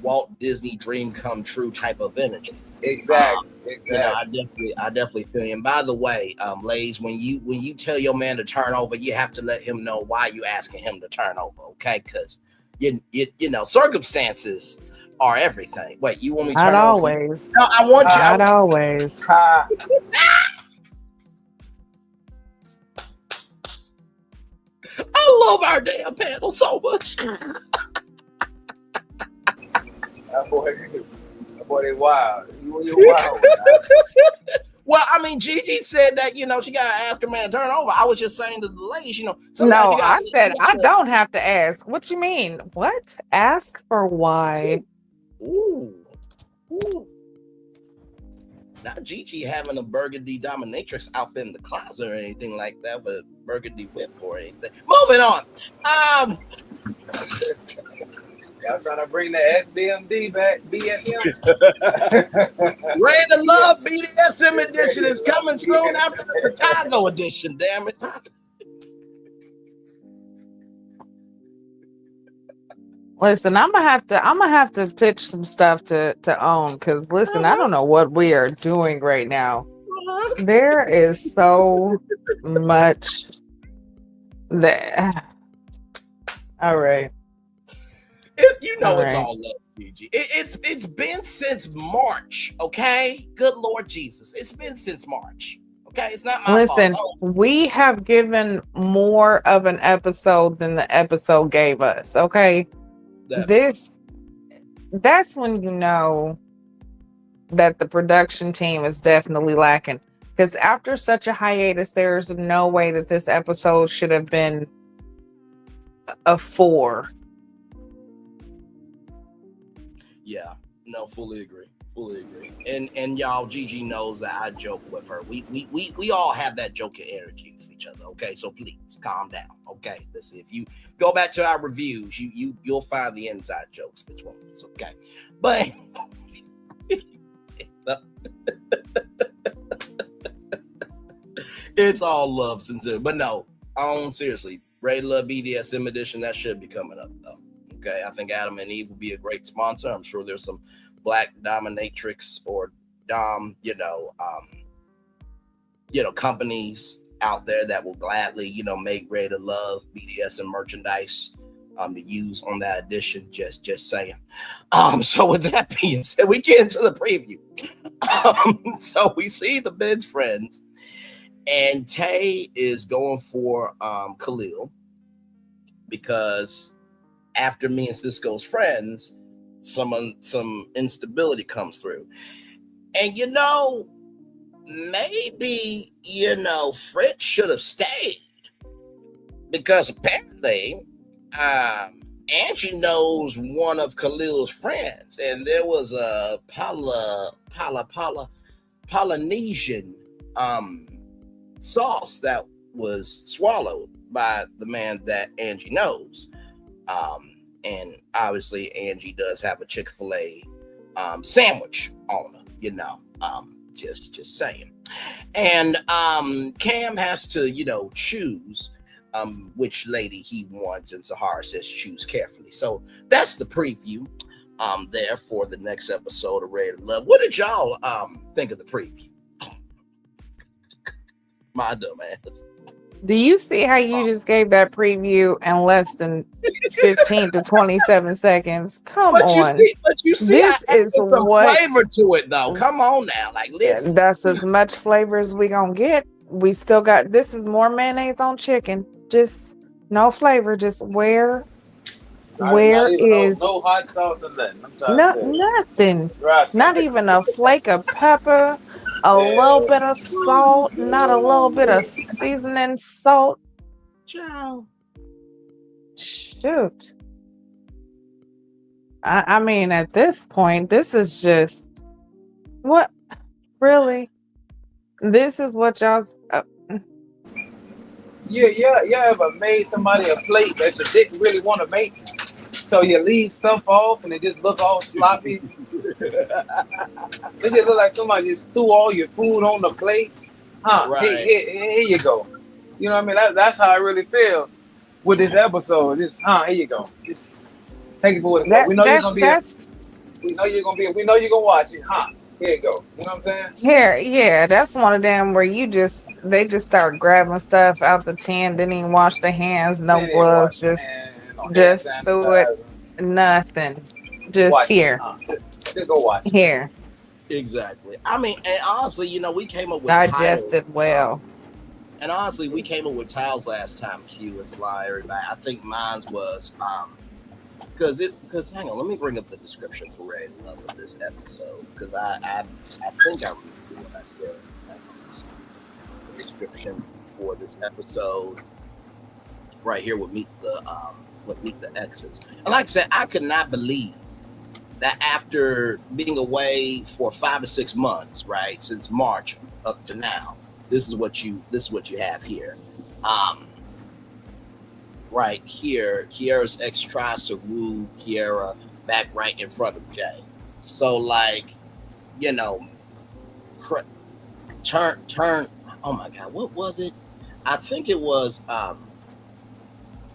Walt Disney dream come true type of energy. Exactly. I definitely feel you. And by the way, ladies, when you tell your man to turn over, you have to let him know why you asking him to turn over, okay? Because circumstances are everything. Wait, you want me to turn Not over? always. No, I want you. Not always. I love our damn panel so much. That boy, they wild. You're wild. Well, I mean, Gigi said that she gotta ask her man to turn over. I was just saying to the ladies, No, I said I don't have to ask. What you mean? What? Ask for why? Ooh. Not Gigi having a burgundy dominatrix outfit in the closet or anything like that with a burgundy whip or anything. Moving on. Y'all trying to bring the SBMD back, BSM? Ray the Love BDSM edition is coming soon after the Chicago edition, damn it. Listen, I'm gonna have to pitch some stuff to own, because listen, I don't know what we are doing right now. There is so much there. All right. It's All right. all love. Gigi. It's been since March, okay? Good Lord Jesus. It's been since March. Okay, it's not my Listen, fault. we have given more of an episode than the episode gave us, okay? That's when you know that the production team is definitely lacking. Because after such a hiatus, there's no way that this episode should have been a 4. Yeah, no, fully agree. And y'all, Gigi knows that I joke with her. We all have that joking energy with each other. Okay, so please calm down. Okay, listen, if you go back to our reviews, you'll find the inside jokes between us. Okay, but it's all love, sincere. But no, seriously, Braylon BDSM edition, that should be coming up though. Okay, I think Adam and Eve will be a great sponsor. I'm sure there's some Black dominatrix or dom, companies out there that will gladly, make Ready to Love BDSM merchandise to use on that edition. Just saying. So with that being said, we get into the preview. So we see the men's friends, and Tay is going for Khalil because after me and Cisco's friends, some instability comes through. And maybe Fritz should have stayed, because apparently Angie knows one of Khalil's friends, and there was a Polynesian sauce that was swallowed by the man that Angie knows. And obviously Angie does have a Chick-fil-A sandwich on her, just saying. And Cam has to, choose which lady he wants, and Sahara says choose carefully. So that's the preview there for the next episode of Ready to Love. What did y'all think of the preview? My dumb ass. Do you see how you just gave that preview in less than 15 to 27 seconds? Come on. You see, this is some what flavor to it, though. Come on now, listen. That's as much flavor as we gonna get. We still got, this is more mayonnaise on chicken. Just no flavor. Just where is no hot sauce in that? Nothing. Not even a flake of pepper. A little bit of salt, not a little bit of seasoning salt. Ciao. Shoot. I mean, at this point, this is just what? Really? This is what y'all's. Yeah. Ever made somebody a plate that you didn't really want to make, so you leave stuff off and it just look all sloppy? It just look like somebody just threw all your food on the plate. Right. Here you go. You know what I mean? That's how I really feel with this episode. Just here you go. Just take it for what it's worth. We know you're gonna watch it. Here you go. You know what I'm saying? Yeah, that's one of them where they just start grabbing stuff out the tin, didn't even wash their hands, no gloves, just threw it, nothing. Just watch here. Just go watch it. Here. Exactly. I mean, and honestly, we came up with digested titles, well. And honestly, we came up with titles last time, Q, and Fly, everybody. I think mine was because hang on, let me bring up the description for Ready to Love of this episode, because I think I remember what I said. The description for this episode right here would meet the exes. And like I said, I could not believe that after being away for 5 or 6 months, right, since March up to now, this is what you have here. Right here, Kiera's ex tries to woo Kiera back right in front of Jay. So turn. Oh my God, what was it? I think it was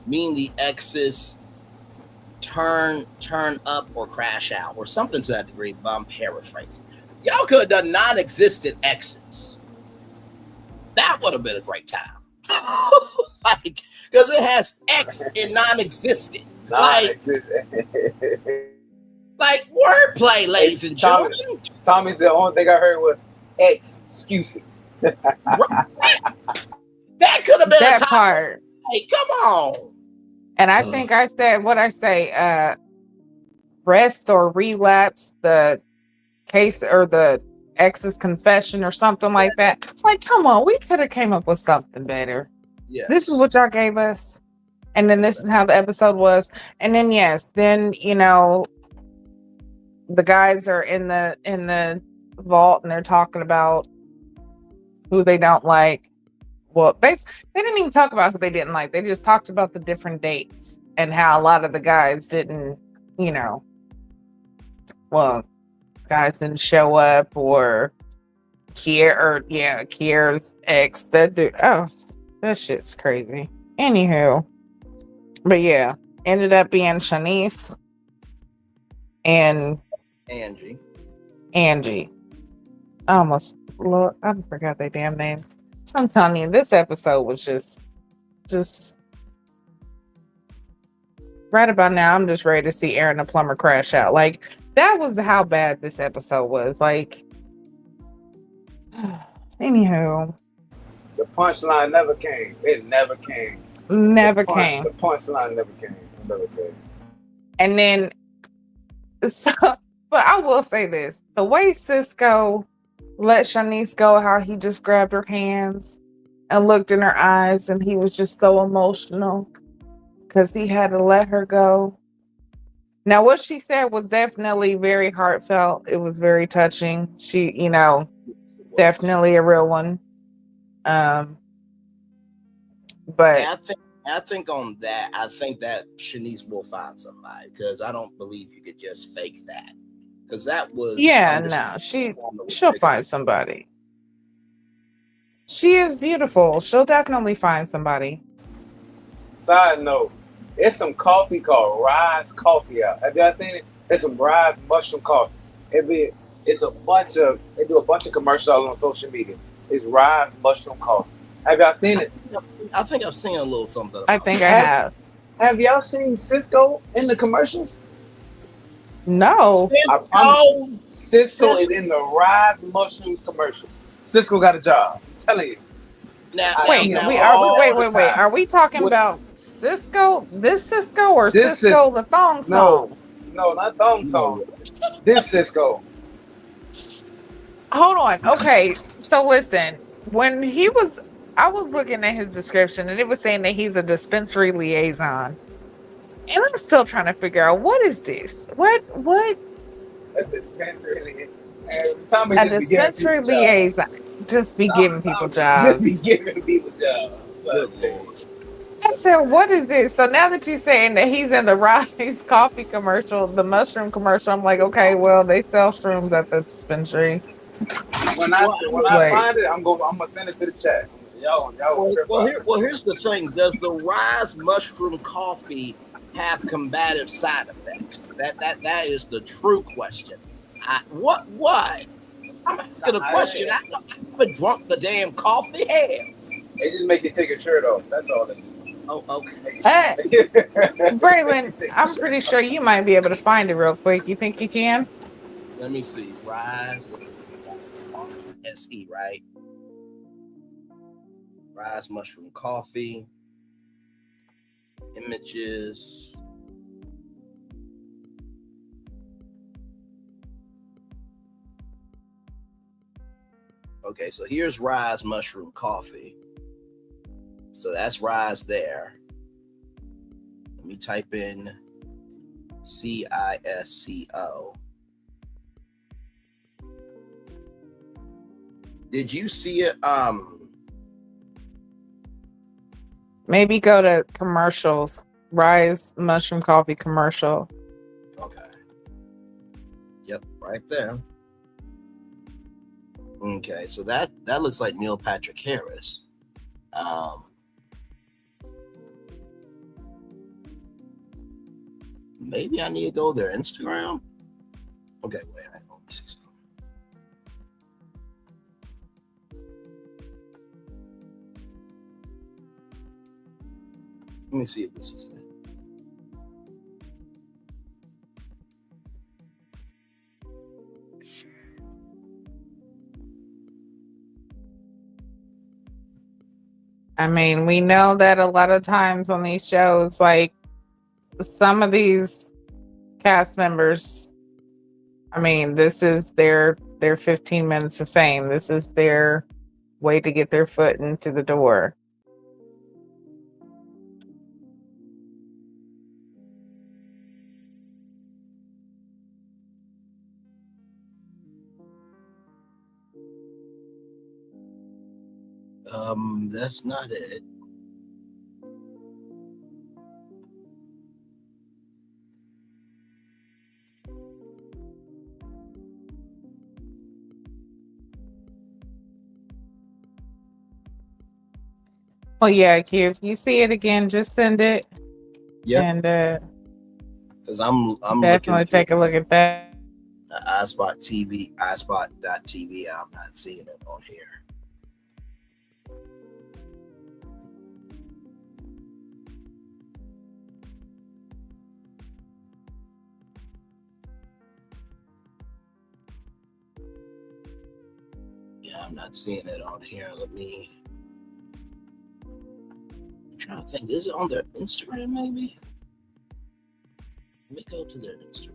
me and the exes turn up or crash out or something to that degree, but I'm paraphrasing. Y'all could have done non-existent exes. That would have been a great time. Because it has X in non-existent. Like wordplay, ladies and gentlemen. Tommy said the only thing I heard was excuses. That could have been That a top. part. Hey, come on. And I think I said what I say, rest or relapse the case or the ex's confession or something like that. Like, come on, we could have came up with something better. Yes. This is what y'all gave us. And then this is how the episode was. And then then the guys are in the vault and they're talking about who they don't like. Well, they didn't even talk about who they didn't like. They just talked about the different dates and how a lot of the guys didn't, guys didn't show up or Kier's ex. That dude, that shit's crazy. Anywho, but yeah, ended up being Shanice and Angie. I forgot their damn name. I'm telling you, this episode was just right about now. I'm just ready to see Aaron the plumber crash out. Like, that was how bad this episode was. Like, anywho, the punchline never came. It never came. Never came. The punchline never came. And then, but I will say this: the way Cisco let Shanice go, how he just grabbed her hands and looked in her eyes, and he was just so emotional because he had to let her go. Now, what she said was definitely very heartfelt. It was very touching. She, definitely a real one. But I think on that, I think that Shanice will find somebody, because I don't believe you could just fake that. Because that was she'll find somebody. She is beautiful. She'll definitely find somebody. Side note, it's some coffee called Rise Coffee out. Have y'all seen it? It's some Rise mushroom coffee. They do a bunch of commercials on social media. It's Rise mushroom coffee. Have y'all seen it? I think I've seen a little something. I think I have. Have y'all seen Cisco in the commercials? No. Cisco is in the Rise Mushrooms commercial. Cisco got a job. I'm telling you. Now, wait. Are we talking about Cisco? This Cisco or Cisco the thong song? No, not thong song. This Cisco. Hold on. Okay. So listen, I was looking at his description and it was saying that he's a dispensary liaison. And I'm still trying to figure out, what is this? What? A dispensary liaison. Just be giving people jobs. Just be giving people jobs. I said, what is this? So now that you're saying that he's in the Rise coffee commercial, the mushroom commercial, I'm like, okay, well, they sell shrooms at the dispensary. When I find it, I'm gonna send it to the chat. Well, here's the thing: does the Rise mushroom coffee have combative side effects? That is the true question. What? I'm asking a question. I haven't drunk the damn coffee. Hell, they just make you take your shirt off. That's all they do. Oh, okay. Braylon, I'm pretty sure you might be able to find it real quick. You think you can? Let me see. Rise. SE, right? Rise mushroom coffee. Images. Okay, so here's Rise mushroom coffee. So that's Rise there. Let me type in CISCO. Did you see it? Maybe go to commercials. Rise mushroom coffee commercial. Okay. Yep, right there. Okay, so that looks like Neil Patrick Harris. Maybe I need to go their Instagram. Okay, wait, let me see something. Let me see if this is it. I mean, we know that a lot of times on these shows, like some of these cast members, I mean, this is their 15 minutes of fame. This is their way to get their foot into the door. That's not it. Well, yeah, Q, if you see it again, just send it. Yep. And Because I'm definitely looking take a look at that. iSpot TV, iSpot.tv. I'm not seeing it on here. Yeah, I'm not seeing it on here. I'm trying to think. Is it on their Instagram, maybe? Let me go to their Instagram.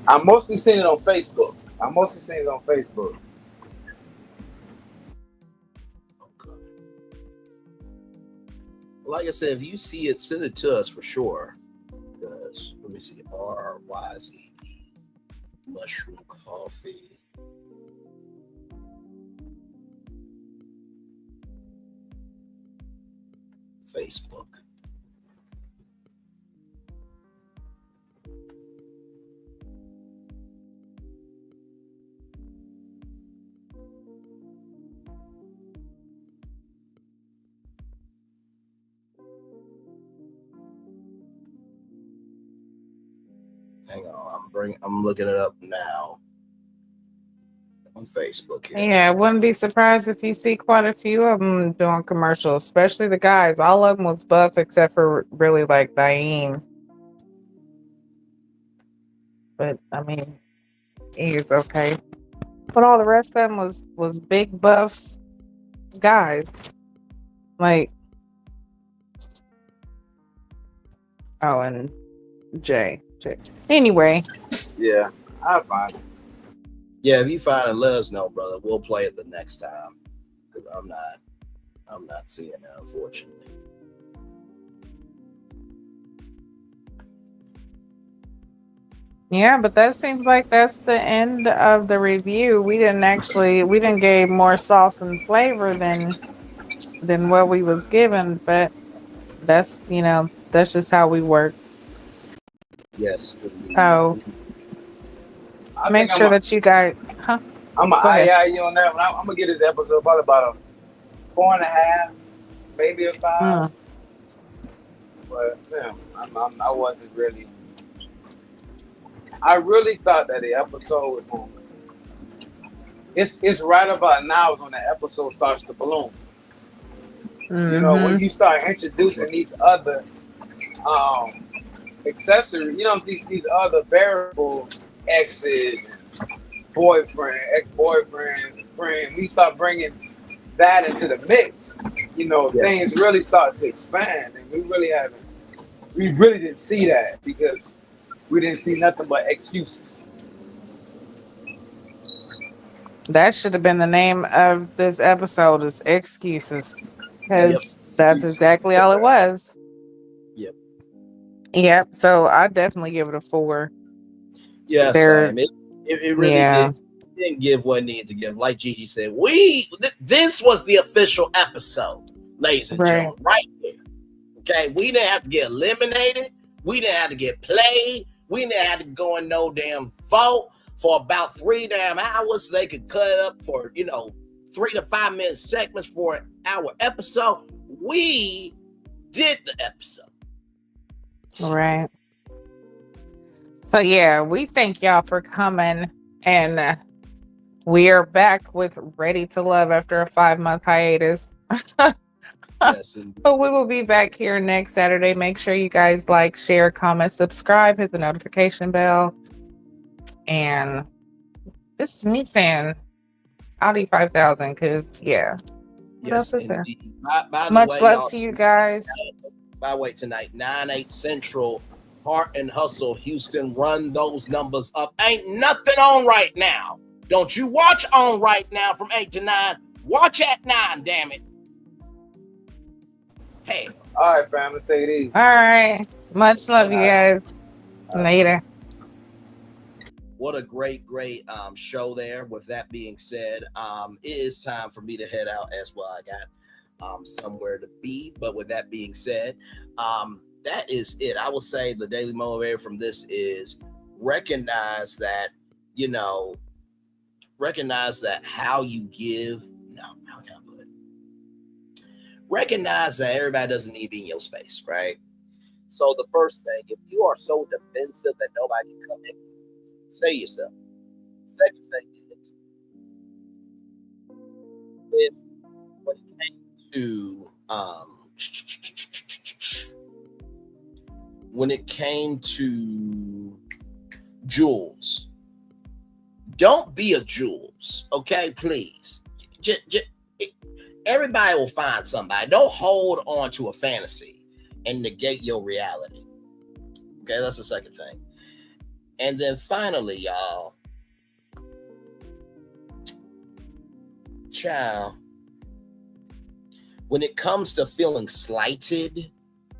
I mostly seen it on Facebook. Okay. Like I said, if you see it, send it to us for sure. Because let me see, RYZE mushroom coffee. Facebook. Hang on, I'm looking it up now on Facebook here. Yeah, I wouldn't be surprised if you see quite a few of them doing commercials, especially the guys. All of them was buff except for really like Naeem. But I mean, he is okay. But all the rest of them was big buffs guys. Like, oh, and Jay. Anyway. Yeah, I'll find it. Yeah, if you find it, let us know, brother. We'll play it the next time. Because I'm not seeing it, unfortunately. Yeah, but that seems like that's the end of the review. We didn't give more sauce and flavor than what we was given, but that's that's just how we work. Yes. So make sure that you guys I'm gonna you on that one. I'm gonna get this episode probably about a 4.5, maybe a 5. But yeah, I wasn't really. I really thought that the episode was going. It's right about now is when the episode starts to bloom. Mm-hmm. You know, when you start introducing these other accessories, these other variable exes, ex-boyfriends, friends. We start bringing that into the mix. Things really start to expand, and we really didn't see that because we didn't see nothing but excuses. That should have been the name of this episode, is Excuses. Because that's exactly all it was. Yep. So I definitely give it a 4. Yeah, same. It really didn't give what it needed to give. Like Gigi said, this was the official episode, ladies and gentlemen, right here. Okay, we didn't have to get eliminated. We didn't have to get played. We didn't have to go in no damn vote for about 3 damn hours so they could cut it up for 3 to 5 minute segments for an hour episode. We did the episode. Right. So yeah, we thank y'all for coming, and we are back with Ready to Love after a 5-month hiatus. Yes, indeed. But we will be back here next Saturday. Make sure you guys like, share, comment, subscribe, hit the notification bell. And this is me saying Audi 5000 because, yeah. What else is there? Indeed. By the Much way, love y'all, to you guys. by the way, tonight, 9-8 Central, Heart and Hustle, Houston, run those numbers up. Ain't nothing on right now. Don't you watch on right now from 8 to 9. Watch at 9, damn it. Hey. All right, fam, let's take it easy. All right. Much love, you guys. Later. What a great show there. With that being said, it is time for me to head out as well. I got somewhere to be. But with that being said, that is it. I will say the daily motivator from this is recognize that how you give. No, how can I put it? Recognize that everybody doesn't need to be in your space, right? So the first thing, if you are so defensive that nobody can come in, say yourself. Second thing is, when it came to Jules, don't be a Jules, okay? Please, everybody will find somebody. Don't hold on to a fantasy and negate your reality. Okay, that's the second thing. And then finally, y'all, child, when it comes to feeling slighted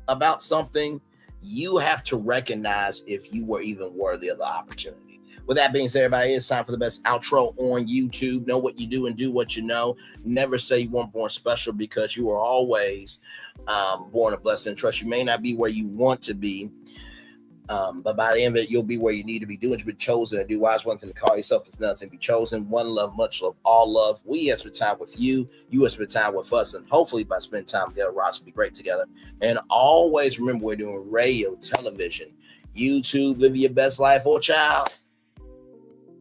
about something, you have to recognize if you were even worthy of the opportunity. With that being said, everybody, it's time for the best outro on YouTube. Know what you do and do what you know. Never say you weren't born special, because you are always born a blessing. Trust you may not be where you want to be, but by the end of it, you'll be where you need to be. Do what you've been chosen to do. Wise one thing to call yourself is nothing. Be chosen. One love, much love, all love. We have spent time with you. You have spent time with us. And hopefully by spending time together, Ross will be great together. And always remember, we're doing radio, television, YouTube, live your best life, oh child.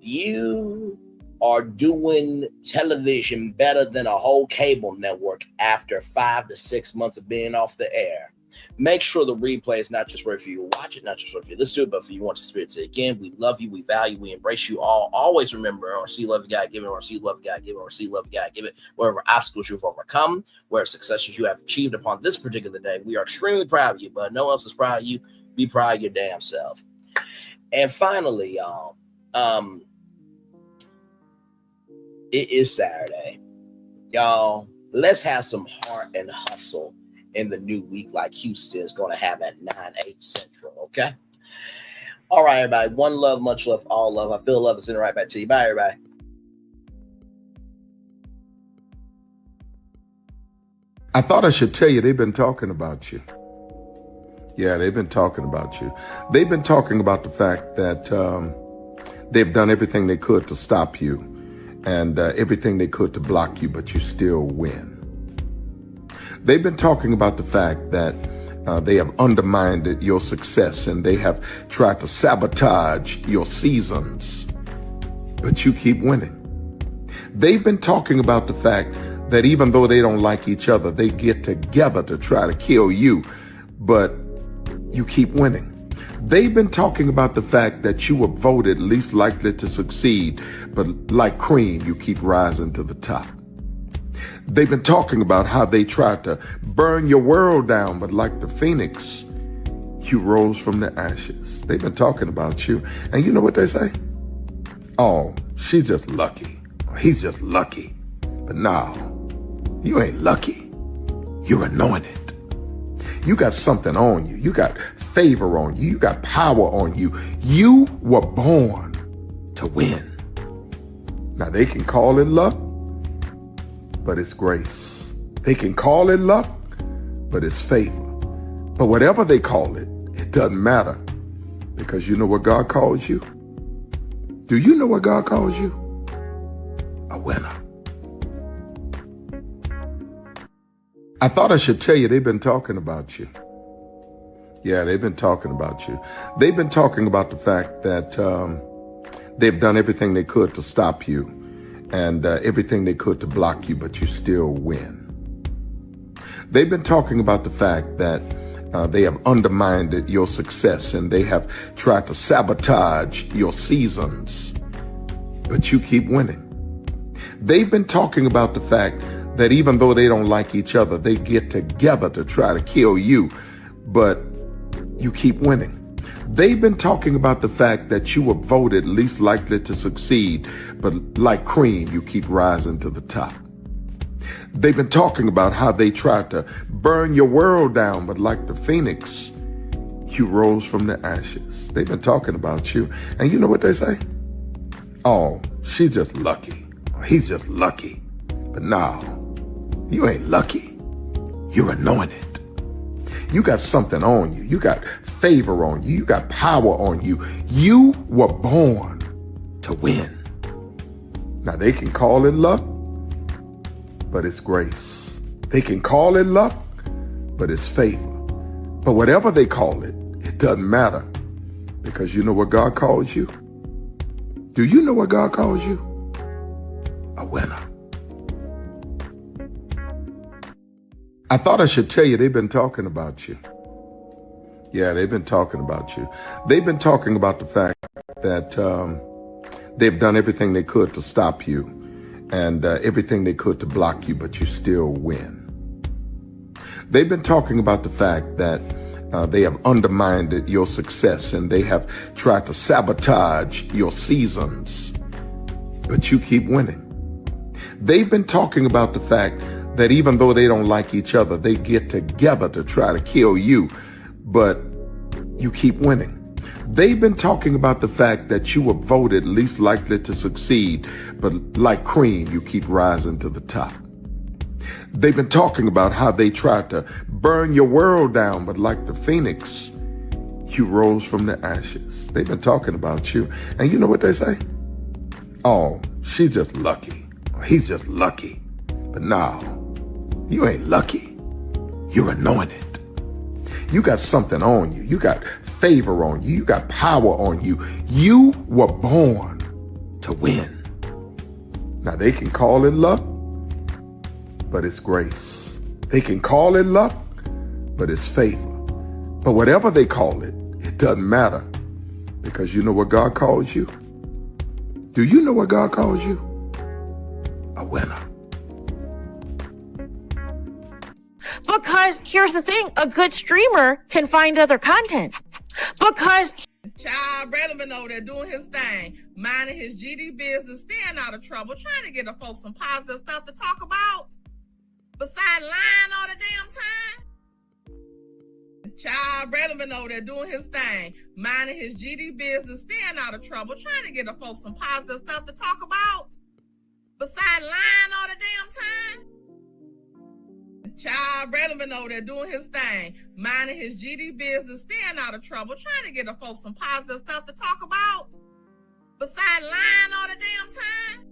You are doing television better than a whole cable network after 5 to 6 months of being off the air. Make sure the replay is not just right for you to watch it, not just right for you to listen to it, but for you want to experience it again. We love you, we value, we embrace you all. Always remember, or see love you gotta give it, or see love you gotta give it, or see love you gotta give it. Whatever obstacles you've overcome, whatever successes you have achieved upon this particular day, we are extremely proud of you, but no one else is proud of you. Be proud of your damn self. And finally, y'all, it is Saturday. Y'all, let's have some heart and hustle in the new week like Houston is going to have at 9-8 Central, okay? All right, everybody. One love, much love, all love. I feel love is sending right back to you. Bye, everybody. I thought I should tell you they've been talking about you. Yeah, they've been talking about you. They've been talking about the fact that they've done everything they could to stop you and everything they could to block you, but you still win. They've been talking about the fact that they have undermined your success and they have tried to sabotage your seasons, but you keep winning. They've been talking about the fact that even though they don't like each other, they get together to try to kill you, but you keep winning. They've been talking about the fact that you were voted least likely to succeed, but like cream, you keep rising to the top. They've been talking about how they tried to burn your world down, but like the phoenix, you rose from the ashes. They've been talking about you. And you know what they say? Oh, she's just lucky. He's just lucky. But no, you ain't lucky. You're anointed. You got something on you. You got favor on you. You got power on you. You were born to win. Now they can call it luck, but it's grace. They can call it luck, but it's favor. But whatever they call it, it doesn't matter, because you know what God calls you? Do you know what God calls you? A winner. I thought I should tell you they've been talking about you. Yeah, they've been talking about you. They've been talking about the fact that they've done everything they could to stop you and everything they could to block you, but you still win. They've been talking about the fact that they have undermined your success and they have tried to sabotage your seasons, but you keep winning. They've been talking about the fact that even though they don't like each other, they get together to try to kill you, but you keep winning. They've been talking about the fact that you were voted least likely to succeed, but like cream, you keep rising to the top. They've been talking about how they tried to burn your world down, but like the phoenix, you rose from the ashes. They've been talking about you. And you know what they say? Oh, she's just lucky. He's just lucky. But no, you ain't lucky. You're anointed. You got something on you. You got favor on you. You got power on you. You were born to win. Now they can call it luck, but it's grace. They can call it luck, but it's favor. But whatever they call it, it doesn't matter, because you know what God calls you? Do you know what God calls you? A winner. I thought I should tell you they've been talking about you. Yeah, they've been talking about you. They've been talking about the fact that they've done everything they could to stop you and everything they could to block you, but you still win. They've been talking about the fact that they have undermined your success and they have tried to sabotage your seasons, but you keep winning. They've been talking about the fact that even though they don't like each other, they get together to try to kill you, but you keep winning. They've been talking about the fact that you were voted least likely to succeed, but like cream, you keep rising to the top. They've been talking about how they tried to burn your world down, but like the phoenix, you rose from the ashes. They've been talking about you. And you know what they say? Oh, she's just lucky. He's just lucky. But no, you ain't lucky. You're anointed. You got something on you. You got favor on you. You got power on you. You were born to win. Now they can call it luck, but it's grace. They can call it luck, but it's favor. But whatever they call it, it doesn't matter, because you know what God calls you? Do you know what God calls you? A winner. Because here's the thing, a good streamer can find other content. Because Child Braylon been over there doing his thing, minding his GD business, staying out of trouble, trying to get the folks some positive stuff to talk about. Besides lying all the damn time. Child Braylon been over there doing his thing, minding his GD business, staying out of trouble, trying to get the folks some positive stuff to talk about. Besides lying all the damn time. Child Braylon been over there doing his thing, minding his GD business, staying out of trouble, trying to get the folks some positive stuff to talk about. Besides lying all the damn time.